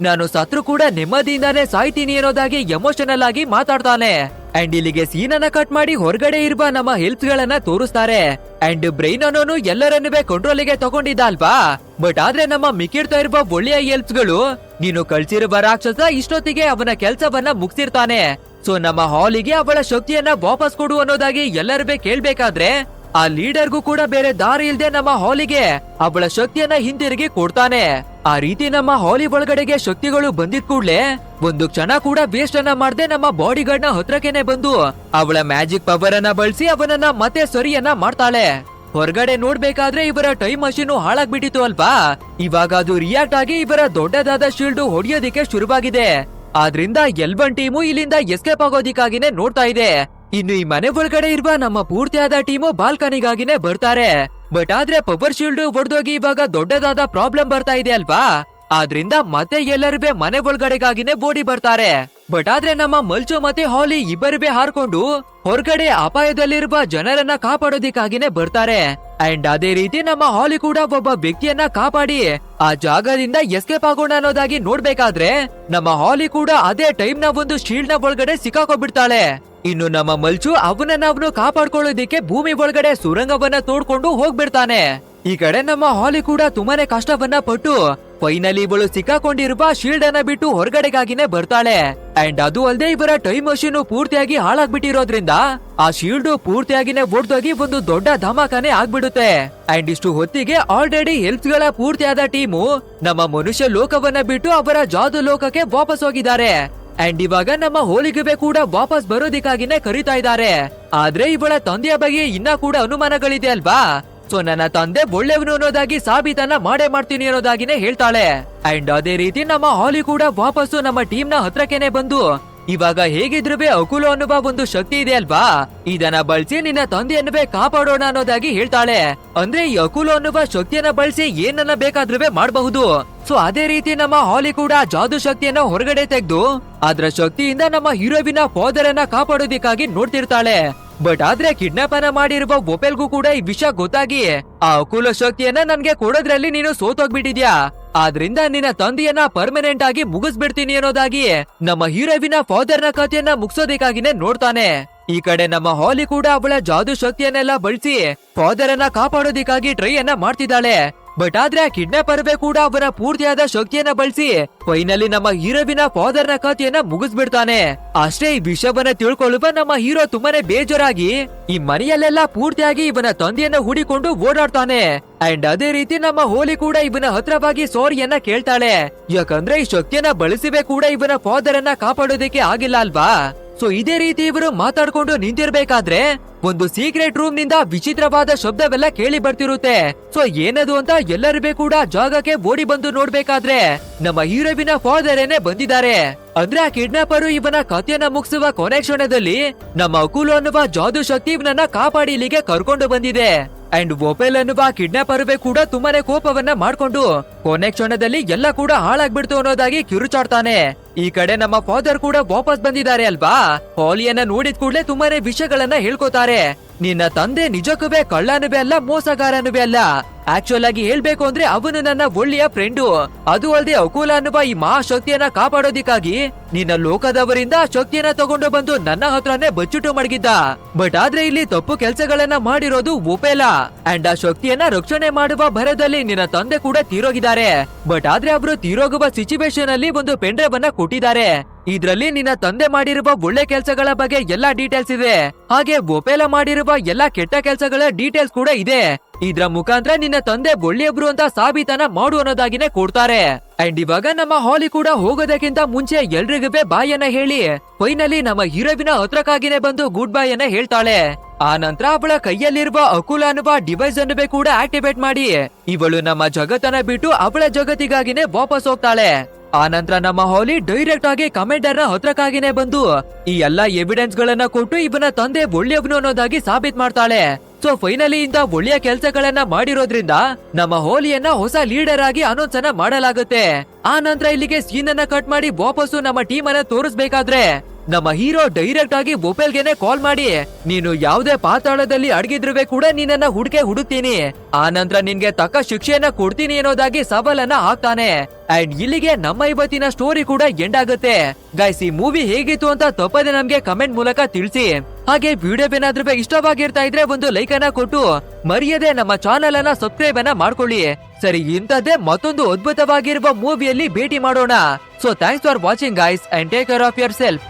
ನಾನು ಸತ್ರು ಕೂಡ ನೆಮ್ಮದಿಯಿಂದಾನೇ ಸಾಯ್ತೀನಿ ಅನ್ನೋದಾಗಿ ಎಮೋಷನಲ್ ಆಗಿ ಮಾತಾಡ್ತಾನೆ. ಅಂಡ್ ಇಲ್ಲಿಗೆ ಸೀನ್ ಅನ್ನ ಕಟ್ ಮಾಡಿ ಹೊರಗಡೆ ಇರುವ ನಮ್ಮ ಹೆಲ್ಪ್ಸ್ ಗಳನ್ನ ತೋರಿಸ್ತಾರೆ. ಅಂಡ್ ಬ್ರೈನ್ ಅನ್ನೋನು ಎಲ್ಲರನ್ನುವೆ ಕಂಟ್ರೋಲಿಗೆ ತಗೊಂಡಿದ್ದ ಅಲ್ವಾ. ಬಟ್ ಆದ್ರೆ ನಮ್ಮ ಮಿಕ್ಕಿಡ್ತಾ ಇರುವ ಒಳ್ಳೆಯ ಹೆಲ್ಪ್ಸ್ ಗಳು ನೀನು ಕಳ್ಸಿರುವ ರಾಕ್ಷಸ ಇಷ್ಟೊತ್ತಿಗೆ ಅವನ ಕೆಲ್ಸವನ್ನ ಮುಗಿಸಿರ್ತಾನೆ. ಸೊ ನಮ್ಮ ಹಾಲಿಗೆ ಅವಳ ಶಕ್ತಿಯನ್ನ ವಾಪಸ್ ಕೊಡು ಅನ್ನೋದಾಗಿ ಎಲ್ಲರೂ ಕೇಳ್ಬೇಕಾದ್ರೆ ಆ ಲೀಡರ್ಗೂ ಕೂಡ ಬೇರೆ ದಾರಿ ಇಲ್ದೆ ನಮ್ಮ ಹಾಲಿಗೆ ಅವಳ ಶಕ್ತಿಯನ್ನ ಹಿಂತಿರುಗಿ ಕೊಡ್ತಾನೆ. ಆ ರೀತಿ ನಮ್ಮ ಹಾಲಿ ಒಳಗಡೆಗೆ ಶಕ್ತಿಗಳು ಬಂದಿದ್ ಕೂಡ್ಲೆ ಒಂದು ಕ್ಷಣ ಕೂಡ ವೇಸ್ಟ್ ಅನ್ನ ಮಾಡದೆ ನಮ್ಮ ಬಾಡಿ ಗಾರ್ಡ್ ನ ಹತ್ರಕೆನೆ ಬಂದು ಅವಳ ಮ್ಯಾಜಿಕ್ ಪವರ್ ಅನ್ನ ಬಳಸಿ ಅವನನ್ನ ಮತ್ತೆ ಸರಿಯನ್ನ ಮಾಡ್ತಾಳೆ. ಹೊರಗಡೆ ನೋಡ್ಬೇಕಾದ್ರೆ ಇವರ ಟೈಮ್ ಮಷೀನ್ ಹಾಳಾಗ್ಬಿಟ್ಟಿತ್ತು ಅಲ್ವಾ. ಇವಾಗ ಅದು ರಿಯಾಕ್ಟ್ ಆಗಿ ಇವರ ದೊಡ್ಡದಾದ ಶೀಲ್ಡ್ ಹೊಡೆಯೋದಿಕ್ಕೆ ಶುರುವಾಗಿದೆ. ಆದ್ರಿಂದ ಎಲ್ಬನ್ ಟೀಮು ಇಲ್ಲಿಂದ ಎಸ್ಕೇಪ್ ಆಗೋದಿಕ್ಕಾಗಿನೇ ನೋಡ್ತಾ ಇದೆ. ಇನ್ನು ಈ ಮನೆ ಒಳಗಡೆ ಇರುವ ನಮ್ಮ ಪೂರ್ತಿಯಾದ ಟೀಮು ಬಾಲ್ಕನಿಗಾಗಿನೇ ಬರ್ತಾರೆ. ಬಟ್ ಆದ್ರೆ ಪವರ್ ಶೀಲ್ಡ್ ಒಡೆದೋಗಿ ಇವಾಗ ದೊಡ್ಡದಾದ ಪ್ರಾಬ್ಲಮ್ ಬರ್ತಾ ಇದೆ ಅಲ್ವಾ. ಆದ್ರಿಂದ ಮತ್ತೆ ಎಲ್ಲರೂ ಮನೆ ಒಳಗಡೆಗಾಗಿನೇ ಓಡಿ ಬರ್ತಾರೆ. ಬಟ್ ಆದ್ರೆ ನಮ್ಮ ಮಲ್ಚು ಮತ್ತೆ ಹಾಲಿ ಇಬ್ಬರೇ ಹಾರ್ಕೊಂಡು ಹೊರಗಡೆ ಅಪಾಯದಲ್ಲಿರುವ ಜನರನ್ನ ಕಾಪಾಡೋದಿಕ್ಕಾಗಿನೇ ಬರ್ತಾರೆ. ಅಂಡ್ ಅದೇ ರೀತಿ ನಮ್ಮ ಹಾಲಿ ಕೂಡ ಒಬ್ಬ ವ್ಯಕ್ತಿಯನ್ನ ಕಾಪಾಡಿ ಆ ಜಾಗದಿಂದ ಎಸ್ಕೇಪ್ ಆಗೋಣ ಅನ್ನೋದಾಗಿ ನೋಡ್ಬೇಕಾದ್ರೆ ನಮ್ಮ ಹಾಲಿ ಕೂಡ ಅದೇ ಟೈಮ್ ನ ಒಂದು ಶೀಲ್ಡ್ ನ ಒಳಗಡೆ ಸಿಕ್ಕಾಕೊಂಡ್ಬಿಡ್ತಾಳೆ. ಇನ್ನು ನಮ್ಮ ಮಲ್ಚು ಅವನನ್ನು ಕಾಪಾಡ್ಕೊಳ್ಳೋದಿಕ್ಕೆ ಭೂಮಿ ಒಳಗಡೆ ಸುರಂಗವನ್ನ ತೋಡ್ಕೊಂಡು ಹೋಗ್ಬಿಡ್ತಾನೆ. ಈ ಕಡೆ ನಮ್ಮ ಹಾಲಿ ಕೂಡ ತುಂಬಾನೇ ಕಷ್ಟವನ್ನ ಪಟ್ಟು ಫೈನಲಿ ಇವಳು ಸಿಕ್ಕಾಕೊಂಡಿರುವ ಶೀಲ್ಡ್ ಅನ್ನ ಬಿಟ್ಟು ಹೊರಗಡೆಗಾಗಿನೇ ಬರ್ತಾಳೆ. ಅಂಡ್ ಅದು ಅಲ್ಲದೆ ಇವರ ಟೈಮ್ ಮಷೀನ್ ಪೂರ್ತಿಯಾಗಿ ಹಾಳಾಗ್ಬಿಟ್ಟಿರೋದ್ರಿಂದ ಆ ಶೀಲ್ಡ್ ಪೂರ್ತಿಯಾಗಿನೇ ಒಡೆದೋಗಿ ಒಂದು ದೊಡ್ಡ ಧಮಾಕನೆ ಆಗ್ಬಿಡುತ್ತೆ. ಅಂಡ್ ಇಷ್ಟು ಹೊತ್ತಿಗೆ ಆಲ್ರೆಡಿ ಹೆಲ್ಪ್ಸ್ ಗಳ ಪೂರ್ತಿಯಾದ ಟೀಮು ನಮ್ಮ ಮನುಷ್ಯ ಲೋಕವನ್ನ ಬಿಟ್ಟು ಅವರ ಜಾದು ಲೋಕಕ್ಕೆ ವಾಪಸ್ ಹೋಗಿದ್ದಾರೆ. ಅಂಡ್ ಇವಾಗ ನಮ್ಮ ಹೋಲಿಗೆ ಕೂಡ ವಾಪಸ್ ಬರೋದಿಕ್ಕಾಗಿನೇ ಕರೀತಾ ಇದ್ದಾರೆ. ಆದ್ರೆ ಇವಳ ತಂದೆಯ ಬಗ್ಗೆ ಇನ್ನ ಕೂಡ ಅನುಮಾನಗಳಿದೆ ಅಲ್ವಾ. ಸೊ ನನ್ನ ತಂದೆ ಒಳ್ಳೆಯವನು ಅನ್ನೋದಾಗಿ ಸಾಬೀತನ್ನ ಮಾಡೇ ಮಾಡ್ತೀನಿ ಅನ್ನೋದಾಗಿನೇ ಹೇಳ್ತಾಳೆ. ಅಂಡ್ ಅದೇ ರೀತಿ ನಮ್ಮ ಹಾಲಿ ಕೂಡ ವಾಪಸ್ಸು ನಮ್ಮ ಟೀಮ್ ನ ಹತ್ರಕೆನೆ ಬಂದು ಇವಾಗ ಹೇಗಿದ್ರುವೆ ಅಕುಲು ಅನ್ನುವ ಒಂದು ಶಕ್ತಿ ಇದೆ ಅಲ್ವಾ, ಇದನ್ನ ಬಳಸಿ ನಿನ್ನ ತಂದೆಯನ್ನುವೆ ಕಾಪಾಡೋಣ ಅನ್ನೋದಾಗಿ ಹೇಳ್ತಾಳೆ. ಅಂದ್ರೆ ಈ ಅಕುಲು ಅನ್ನುವ ಶಕ್ತಿಯನ್ನ ಬಳಸಿ ಏನನ್ನ ಬೇಕಾದ್ರುವೆ ಮಾಡಬಹುದು. ಸೊ ಅದೇ ರೀತಿ ನಮ್ಮ ಹಾಲಿ ಕೂಡ ಜಾದು ಶಕ್ತಿಯನ್ನ ಹೊರಗಡೆ ತೆಗೆದು ಅದ್ರ ಶಕ್ತಿಯಿಂದ ನಮ್ಮ ಹೀರೋವಿನ ಫಾದರ್ ಅನ್ನ ಕಾಪಾಡೋದಿಕ್ಕಾಗಿ ನೋಡ್ತಿರ್ತಾಳೆ. ಬಟ್ ಆದ್ರೆ ಕಿಡ್ನಾಪ್ ಅನ್ನ ಮಾಡಿರುವ ಒಪೆಲ್ಗೂ ಕೂಡ ಈ ವಿಷಯ ಗೊತ್ತಾಗಿ ಆ ಅಕುಲ ಶಕ್ತಿಯನ್ನ ನನ್ಗೆ ಕೊಡೋದ್ರಲ್ಲಿ ನೀನು ಸೋತೋಗ್ಬಿಟ್ಟಿದ್ಯಾ, ಆದ್ರಿಂದ ನಿನ್ನ ತಂದೆಯನ್ನ ಪರ್ಮನೆಂಟ್ ಆಗಿ ಮುಗಿಸ್ಬಿಡ್ತೀನಿ ಅನ್ನೋದಾಗಿ ನಮ್ಮ ಹೀರೋವಿನ ಫಾದರ್ ನ ಕಥೆಯನ್ನ ಮುಗಿಸೋದಕ್ಕಾಗಿನೇ ನೋಡ್ತಾನೆ. ಈ ಕಡೆ ನಮ್ಮ ಹಾಲಿ ಕೂಡ ಅವಳ ಜಾದು ಶಕ್ತಿಯನ್ನೆಲ್ಲ ಬಳಸಿ ಫಾದರ್ ಅನ್ನ ಕಾಪಾಡೋದಿಕ್ಕಾಗಿ ಟ್ರೈ ಅನ್ನ ಮಾಡ್ತಿದ್ದಾಳೆ. ಬಟ್ ಆದ್ರೆ ಆ ಕಿಡ್ನಾಪರ್ ಕೂಡ ಅವನ ಪೂರ್ತಿಯಾದ ಶಕ್ತಿಯನ್ನ ಬಳಸಿ ಫೈನಲಿ ನಮ್ಮ ಹೀರೋವಿನ ಫಾದರ್ ನ ಕಥೆಯನ್ನ ಮುಗಿಸ್ಬಿಡ್ತಾನೆ. ಅಷ್ಟೇ ಈ ವಿಷಯವನ್ನ ತಿಳ್ಕೊಳ್ಳುವ ನಮ್ಮ ಹೀರೋ ತುಂಬಾನೇ ಬೇಜಾರಾಗಿ ಈ ಮನೆಯಲ್ಲೆಲ್ಲ ಪೂರ್ತಿಯಾಗಿ ಇವನ ತಂದೆಯನ್ನ ಹುಡಿಕೊಂಡು ಓಡಾಡ್ತಾನೆ. ಅಂಡ್ ಅದೇ ರೀತಿ ನಮ್ಮ ಹೋಲಿ ಕೂಡ ಇವನ ಹತ್ರವಾಗಿ ಸಾರಿಯನ್ನ ಕೇಳ್ತಾಳೆ, ಯಾಕಂದ್ರೆ ಈ ಶಕ್ತಿಯನ್ನ ಬಳಸಿವೆ ಕೂಡ ಇವನ ಫಾದರ್ ಅನ್ನ ಕಾಪಾಡೋದಕ್ಕೆ ಆಗಿಲ್ಲ ಅಲ್ವಾ. ಸೊ ಇದೇ ರೀತಿ ಇವರು ಮಾತಾಡ್ಕೊಂಡು ನಿಂತಿರ್ಬೇಕಾದ್ರೆ ಒಂದು ಸೀಕ್ರೆಟ್ ರೂಮ್ ನಿಂದ ವಿಚಿತ್ರವಾದ ಶಬ್ದವೆಲ್ಲ ಕೇಳಿ ಬರ್ತಿರುತ್ತೆ. ಸೊ ಏನದು ಅಂತ ಎಲ್ಲರೂ ಕೂಡ ಜಾಗಕ್ಕೆ ಓಡಿ ಬಂದು ನೋಡ್ಬೇಕಾದ್ರೆ ನಮ್ಮ ಹೀರೋವಿನ ಫಾದರ್ ಏನೇ ಬಂದಿದ್ದಾರೆ. ಅಂದ್ರೆ ಆ ಕಿಡ್ನಾಪರು ಇವನ ಕಥೆಯನ್ನ ಮುಗಿಸುವ ಕೊನೆ ಕ್ಷಣದಲ್ಲಿ ನಮ್ಮ ಅಕುಲು ಅನ್ನುವ ಜಾದು ಶಕ್ತಿ ಇವನನ್ನ ಕಾಪಾಡಿ ಇಲ್ಲಿಗೆ ಕರ್ಕೊಂಡು ಬಂದಿದೆ. ಅಂಡ್ ವೊಪೆಲ್ ಅನ್ನುವ ಕಿಡ್ನಾಪರುವೆ ಕೂಡ ತುಂಬಾನೇ ಕೋಪವನ್ನ ಮಾಡ್ಕೊಂಡು ಕೊನೆ ಕ್ಷಣದಲ್ಲಿ ಎಲ್ಲ ಕೂಡ ಹಾಳಾಗ್ಬಿಡ್ತು ಅನ್ನೋದಾಗಿ ಕಿರುಚಾಡ್ತಾನೆ. ಈ ಕಡೆ ನಮ್ಮ ಫಾದರ್ ಕೂಡ ವಾಪಸ್ ಬಂದಿದ್ದಾರೆ ಅಲ್ವಾ. ಹಾಲಿಯನ್ನ ನೋಡಿದ ಕೂಡಲೇ ತುಂಬಾನೇ ವಿಷಯಗಳನ್ನ ಹೇಳ್ಕೊತಾರೆ. ನಿನ್ನ ತಂದೆ ನಿಜಕ್ಕೂ ಕಳ್ಳನುವೆ ಅಲ್ಲ, ಮೋಸಗಾರನುವೆ ಅಲ್ಲ. ಆಕ್ಚುಲ್ ಆಗಿ ಹೇಳ್ಬೇಕು ಅಂದ್ರೆ ಅವನು ನನ್ನ ಒಳ್ಳೆಯ ಫ್ರೆಂಡು. ಅದು ಅಲ್ಲದೆ ಅಕುಲ ಅನ್ನುವ ಈ ಮಹಾಶಕ್ತಿಯನ್ನ ಕಾಪಾಡೋದಿಕ್ಕಾಗಿ ನಿನ್ನ ಲೋಕದವರಿಂದ ಶಕ್ತಿಯನ್ನ ತಗೊಂಡು ಬಂದು ನನ್ನ ಹತ್ರನೇ ಬಚ್ಚಿಟ್ಟು ಮಡಗಿದ್ದ. ಬಟ್ ಆದ್ರೆ ಇಲ್ಲಿ ತಪ್ಪು ಕೆಲಸಗಳನ್ನ ಮಾಡಿರೋದು ವೊಪೆಲ. ಅಂಡ್ ಆ ಶಕ್ತಿಯನ್ನ ರಕ್ಷಣೆ ಮಾಡುವ ಭರದಲ್ಲಿ ನಿನ್ನ ತಂದೆ ಕೂಡ ತೀರೋಗಿದ್ದಾರೆ. ಬಟ್ ಆದ್ರೆ ಅವರು ತೀರೋಗುವ ಸಿಚುವೇಶನ್ ಅಲ್ಲಿ ಒಂದು ಪೆಂಡ್ರೈವ್ ಅನ್ನ ಕೊಟ್ಟಿದ್ದಾರೆ. ಇದ್ರಲ್ಲಿ ನಿನ್ನ ತಂದೆ ಮಾಡಿರುವ ಒಳ್ಳೆ ಕೆಲಸಗಳ ಬಗ್ಗೆ ಎಲ್ಲಾ ಡೀಟೇಲ್ಸ್ ಇದೆ, ಹಾಗೆ ವೊಪೆಲ ಮಾಡಿರುವ ಎಲ್ಲಾ ಕೆಟ್ಟ ಕೆಲಸಗಳ ಡೀಟೇಲ್ಸ್ ಕೂಡ ಇದೆ. ಇದ್ರ ಮುಖಾಂತರ ನಿನ್ನ ತಂದೆ ಒಳ್ಳೆಯಬ್ರು ಅಂತ ಸಾಬೀತನ ಮಾಡು ಅನ್ನೋದಾಗಿನೇ ಕೊಡ್ತಾರೆ. ಅಂಡ್ ಇವಾಗ ನಮ್ಮ ಹಾಲಿ ಕೂಡ ಹೋಗೋದಕ್ಕಿಂತ ಮುಂಚೆ ಎಲ್ರಿಗೂ ಬಾಯನ್ನ ಹೇಳಿ ಫೈನಲಿ ನಮ್ಮ ಹೀರೋವಿನ ಹತ್ರಕ್ಕಾಗಿನೇ ಬಂದು ಗುಡ್ ಬೈ ಅನ್ನ ಹೇಳ್ತಾಳೆ. ಆ ನಂತರ ಅವಳ ಕೈಯಲ್ಲಿರುವ ಅಕುಲ ಅನ್ನುವ ಡಿವೈಸ್ ಅನ್ನು ಕೂಡ ಆಕ್ಟಿವೇಟ್ ಮಾಡಿ ಇವಳು ನಮ್ಮ ಜಗತ್ತನ್ನ ಬಿಟ್ಟು ಅವಳ ಜಗತ್ತಿಗಾಗಿನೇ ವಾಪಸ್ ಹೋಗ್ತಾಳೆ. ಆ ನಂತರ ನಮ್ಮ ಹಾಲಿ ಡೈರೆಕ್ಟ್ ಆಗಿ ಕಮೆಂಡರ್ ನ ಹತ್ರಕ್ಕಾಗಿನೇ ಬಂದು ಈ ಎಲ್ಲಾ ಎವಿಡೆನ್ಸ್ ಗಳನ್ನ ಕೊಟ್ಟು ಇವನ ತಂದೆ ಒಳ್ಳೆಯವನು ಅನ್ನೋದಾಗಿ ಸಾಬೀತ್ ಮಾಡ್ತಾಳೆ. ಸೊ ಫೈನಲಿ ಇಂತ ಒಳ್ಳೆಯ ಕೆಲಸಗಳನ್ನ ಮಾಡಿರೋದ್ರಿಂದ ನಮ್ಮ ಹೋಲಿಯನ್ನ ಹೊಸ ಲೀಡರ್ ಆಗಿ ಅನೌನ್ಸ್ ಅನ್ನ ಮಾಡಲಾಗುತ್ತೆ. ಆ ನಂತರ ಇಲ್ಲಿಗೆ ಸೀನ್ ಅನ್ನ ಕಟ್ ಮಾಡಿ ವಾಪಸ್ಸು ನಮ್ಮ ಟೀಮ್ ಅನ್ನ ತೋರಿಸ್ಬೇಕಾದ್ರೆ ನಮ್ಮ ಹೀರೋ ಡೈರೆಕ್ಟ್ ಆಗಿ ವೊಪೆಲ್ಗೆನೆ ಕಾಲ್ ಮಾಡಿ ನೀನು ಯಾವುದೇ ಪಾತಾಳದಲ್ಲಿ ಅಡಗಿದ್ರುವೆ ಕೂಡ ನಿನ್ನನ್ನ ಹುಡುಕ್ತೀನಿ, ಆ ನಂತರ ನಿನ್ಗೆ ತಕ್ಕ ಶಿಕ್ಷೆಯನ್ನ ಕೊಡ್ತೀನಿ ಅನ್ನೋದಾಗಿ ಸವಾಲನ್ನ ಹಾಕ್ತಾನೆ. ಅಂಡ್ ಇಲ್ಲಿಗೆ ನಮ್ಮ ಇವತ್ತಿನ ಸ್ಟೋರಿ ಕೂಡ ಎಂಡ್ ಆಗುತ್ತೆ. ಗೈಸ್, ಈ ಮೂವಿ ಹೇಗಿತ್ತು ಅಂತ ತಪ್ಪದೆ ನಮ್ಗೆ ಕಮೆಂಟ್ ಮೂಲಕ ತಿಳಿಸಿ. ಹಾಗೆ ವಿಡಿಯೋ ಏನಾದ್ರೂ ಇಷ್ಟವಾಗಿರ್ತಾ ಇದ್ರೆ ಒಂದು ಲೈಕ್ ಅನ್ನ ಕೊಟ್ಟು ಮರೆಯದೆ ನಮ್ಮ ಚಾನೆಲ್ ಅನ್ನ ಸಬ್ಸ್ಕ್ರೈಬ್ ಅನ್ನ ಮಾಡ್ಕೊಳ್ಳಿ. ಸರಿ, ಇಂಥದ್ದೇ ಮತ್ತೊಂದು ಅದ್ಭುತವಾಗಿರುವ ಮೂವಿಯಲ್ಲಿ ಭೇಟಿ ಮಾಡೋಣ. So thanks for watching guys and take care of your self.